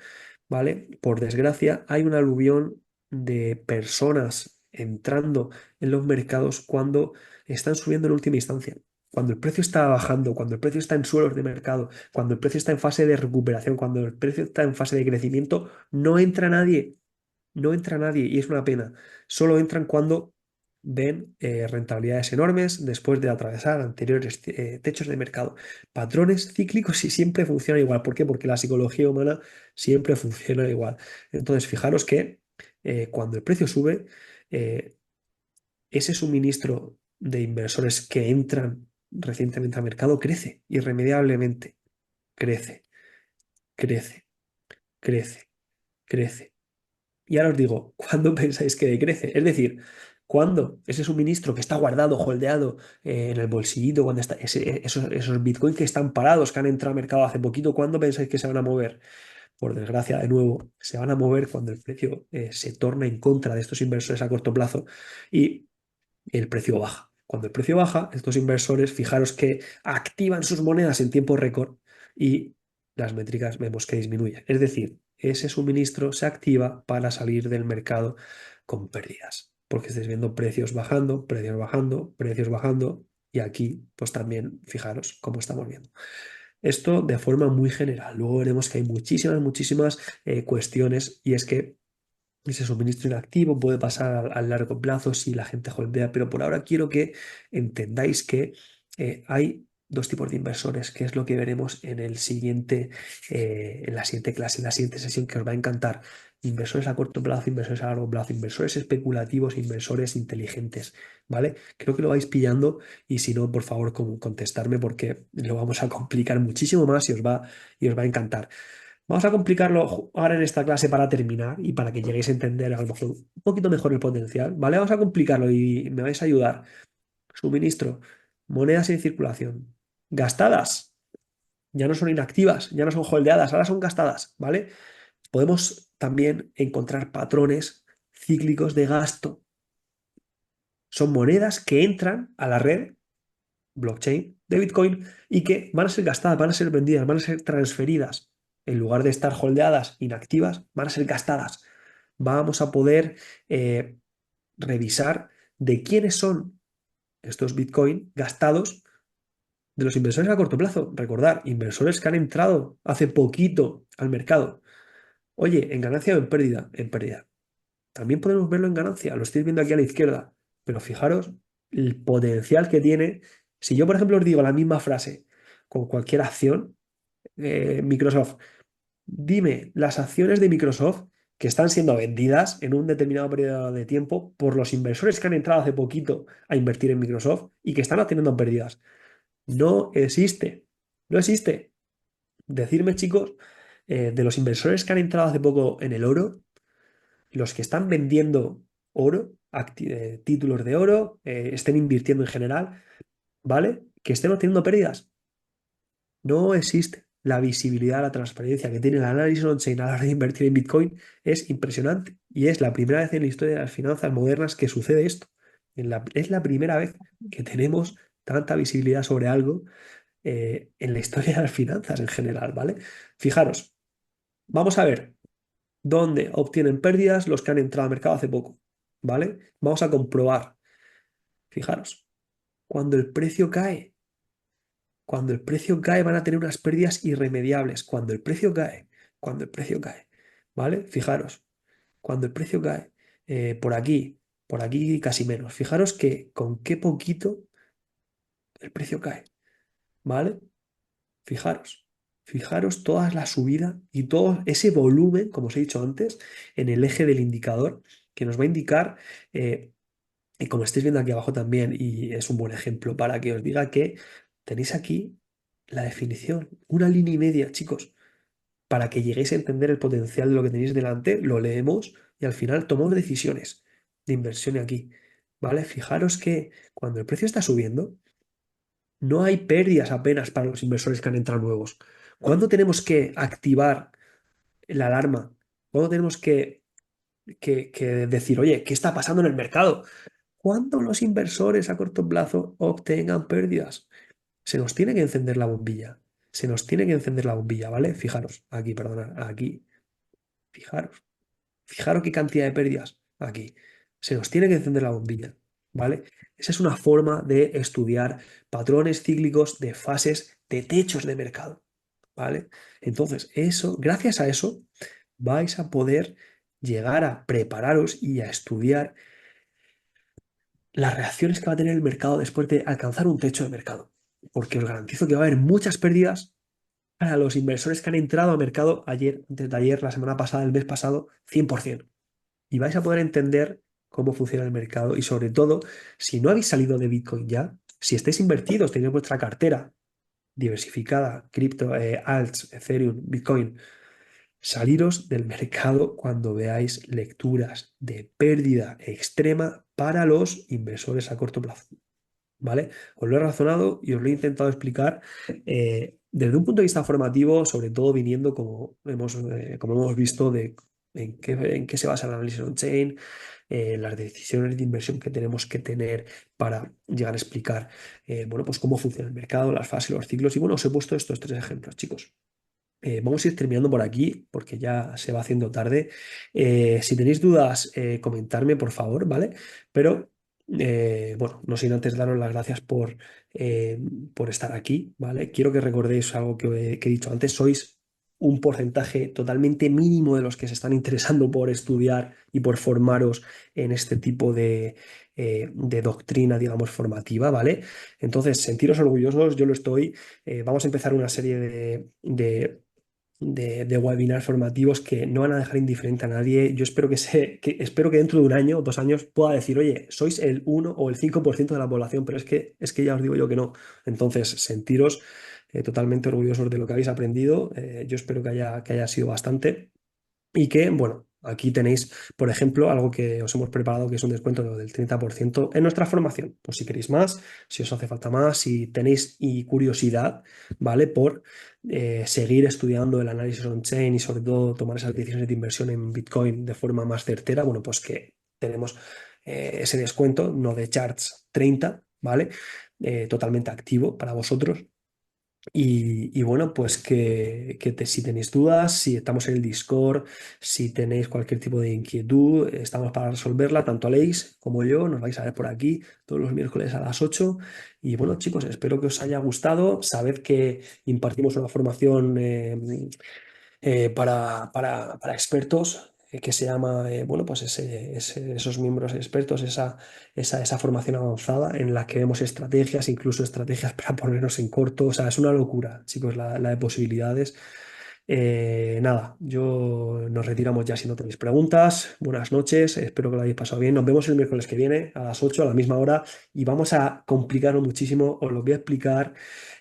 [SPEAKER 1] ¿vale? Por desgracia, hay una aluvión de personas entrando en los mercados cuando están subiendo en última instancia. Cuando el precio está bajando, cuando el precio está en suelos de mercado, cuando el precio está en fase de recuperación, cuando el precio está en fase de crecimiento, no entra nadie, no entra nadie y es una pena. Solo entran cuando ven rentabilidades enormes después de atravesar anteriores techos de mercado. Patrones cíclicos y siempre funciona igual. ¿Por qué? Porque la psicología humana siempre funciona igual. Entonces, fijaros que cuando el precio sube, eh, ese suministro de inversores que entran recientemente al mercado crece irremediablemente. Crece, crece, crece, crece. Y ahora os digo, ¿cuándo pensáis que decrece? Es decir, ¿cuándo ese suministro que está guardado, holdeado en el bolsillito, cuando está esos bitcoins que están parados, que han entrado al mercado hace poquito, ¿cuándo pensáis que se van a mover? Por desgracia, de nuevo, se van a mover cuando el precio se torna en contra de estos inversores a corto plazo y el precio baja. Cuando el precio baja, estos inversores, fijaros que activan sus monedas en tiempo récord y las métricas vemos que disminuyen. Es decir, ese suministro se activa para salir del mercado con pérdidas, porque estáis viendo precios bajando, precios bajando, precios bajando y aquí pues también fijaros cómo estamos viendo. Esto de forma muy general. Luego veremos que hay muchísimas cuestiones y es que ese suministro inactivo puede pasar al largo plazo si la gente holdea, pero por ahora quiero que entendáis que hay dos tipos de inversores, que es lo que veremos en la siguiente clase, en la siguiente sesión, que os va a encantar. Inversores a corto plazo, inversores a largo plazo, inversores especulativos, inversores inteligentes, ¿vale? Creo que lo vais pillando y si no, por favor, contestarme porque lo vamos a complicar muchísimo más y os va a encantar. Vamos a complicarlo ahora en esta clase para terminar y para que lleguéis a entender a lo mejor un poquito mejor el potencial, ¿vale? Vamos a complicarlo y me vais a ayudar. Suministro, monedas en circulación, gastadas, ya no son inactivas, ya no son holdeadas, ahora son gastadas, ¿vale? Podemos también encontrar patrones cíclicos de gasto. Son monedas que entran a la red blockchain de Bitcoin y que van a ser gastadas, van a ser vendidas, van a ser transferidas. En lugar de estar holdeadas, inactivas, van a ser gastadas. Vamos a poder revisar de quiénes son estos Bitcoin gastados de los inversores a corto plazo. Recordar, inversores que han entrado hace poquito al mercado. Oye, ¿en ganancia o en pérdida? En pérdida. También podemos verlo en ganancia, lo estáis viendo aquí a la izquierda, pero fijaros el potencial que tiene. Si yo, por ejemplo, os digo la misma frase con cualquier acción, Microsoft, dime las acciones de Microsoft que están siendo vendidas en un determinado periodo de tiempo por los inversores que han entrado hace poquito a invertir en Microsoft y que están obteniendo pérdidas. No existe, no existe. Decirme, chicos, de los inversores que han entrado hace poco en el oro, los que están vendiendo oro, títulos de oro, estén invirtiendo en general, ¿vale? Que estén obteniendo pérdidas. No existe. La visibilidad, la transparencia que tiene el análisis on-chain a la hora de invertir en Bitcoin es impresionante. Y es la primera vez en la historia de las finanzas modernas que sucede esto. Es la primera vez que tenemos tanta visibilidad sobre algo en la historia de las finanzas en general, ¿vale? Fijaros, vamos a ver. ¿Dónde obtienen pérdidas los que han entrado al mercado hace poco? ¿Vale? Vamos a comprobar. Fijaros, cuando el precio cae, cuando el precio cae van a tener unas pérdidas irremediables. Cuando el precio cae, cuando el precio cae. ¿Vale? Fijaros, cuando el precio cae, por aquí casi menos. Fijaros que con qué poquito el precio cae. ¿Vale? Fijaros, fijaros toda la subida y todo ese volumen, como os he dicho antes, en el eje del indicador, que nos va a indicar, y como estáis viendo aquí abajo también, y es un buen ejemplo para que os diga que tenéis aquí la definición, una línea y media, chicos, para que lleguéis a entender el potencial de lo que tenéis delante, lo leemos y al final tomamos decisiones de inversión aquí, ¿vale? Fijaros que cuando el precio está subiendo, no hay pérdidas apenas para los inversores que han entrado nuevos. ¿Cuándo tenemos que activar la alarma? ¿Cuándo tenemos que decir, oye, ¿qué está pasando en el mercado? Cuando los inversores a corto plazo obtengan pérdidas. Se nos tiene que encender la bombilla. Se nos tiene que encender la bombilla, ¿vale? Fijaros, aquí, perdonad, aquí. Fijaros. Fijaros qué cantidad de pérdidas aquí. Se nos tiene que encender la bombilla, ¿vale? Esa es una forma de estudiar patrones cíclicos de fases de techos de mercado, ¿vale? Entonces, eso, gracias a eso, vais a poder llegar a prepararos y a estudiar las reacciones que va a tener el mercado después de alcanzar un techo de mercado. Porque os garantizo que va a haber muchas pérdidas para los inversores que han entrado al mercado ayer, antes de ayer, la semana pasada, el mes pasado, 100%. Y vais a poder entender cómo funciona el mercado y sobre todo, si no habéis salido de Bitcoin ya, si estáis invertidos, tenéis vuestra cartera diversificada, cripto, alts, Ethereum, Bitcoin, saliros del mercado cuando veáis lecturas de pérdida extrema para los inversores a corto plazo. ¿Vale? Os lo he razonado y os lo he intentado explicar desde un punto de vista formativo, sobre todo viniendo, como hemos visto, de en qué se basa el análisis on-chain, las decisiones de inversión que tenemos que tener para llegar a explicar, bueno, pues cómo funciona el mercado, las fases, los ciclos. Y bueno, os he puesto estos tres ejemplos, chicos. Vamos a ir terminando por aquí porque ya se va haciendo tarde. Si tenéis dudas, comentarme, por favor, ¿vale? Pero bueno, no sin antes daros las gracias por estar aquí, ¿vale? Quiero que recordéis algo que he dicho antes. Sois un porcentaje totalmente mínimo de los que se están interesando por estudiar y por formaros en este tipo de doctrina, digamos, formativa, ¿vale? Entonces, sentiros orgullosos, yo lo estoy. Vamos a empezar una serie de webinars formativos que no van a dejar indiferente a nadie. Yo espero espero que dentro de un año o 2 años pueda decir, oye, sois el 1 o el 5% de la población, pero es que ya os digo yo que no. Entonces, sentiros totalmente orgullosos de lo que habéis aprendido. Yo espero que haya sido bastante. Y que, bueno, aquí tenéis, por ejemplo, algo que os hemos preparado, que es un descuento del 30% en nuestra formación. Pues si queréis más, si os hace falta más, si tenéis y curiosidad, ¿vale? Por seguir estudiando el análisis on-chain y sobre todo tomar esas decisiones de inversión en Bitcoin de forma más certera, bueno, pues que tenemos ese descuento, no de charts 30, ¿vale? Totalmente activo para vosotros. Y bueno, pues si tenéis dudas, si estamos en el Discord, si tenéis cualquier tipo de inquietud, estamos para resolverla, tanto Aleix como yo, nos vais a ver por aquí todos los miércoles a las 8. Y bueno, chicos, espero que os haya gustado. Sabed que impartimos una formación para expertos que se llama, bueno, pues esos miembros expertos, esa formación avanzada en la que vemos estrategias, incluso estrategias para ponernos en corto. O sea, es una locura, chicos, la de posibilidades. Nada, nos retiramos ya si no tenéis preguntas. Buenas noches, espero que lo hayáis pasado bien. Nos vemos el miércoles que viene a las 8 a la misma hora y vamos a complicarlo muchísimo. Os lo voy a explicar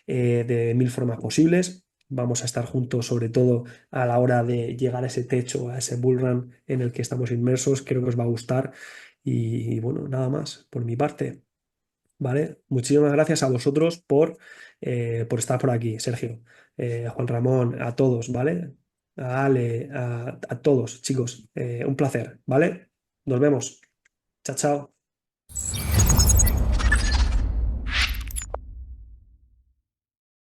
[SPEAKER 1] de mil formas posibles. Vamos a estar juntos, sobre todo a la hora de llegar a ese techo, a ese bull run en el que estamos inmersos. Creo que os va a gustar. Y bueno, nada más por mi parte. ¿Vale? Muchísimas gracias a vosotros por estar por aquí, Sergio, Juan Ramón, a todos, ¿vale? A Ale, a todos, chicos, un placer, ¿vale? Nos vemos. Chao, chao.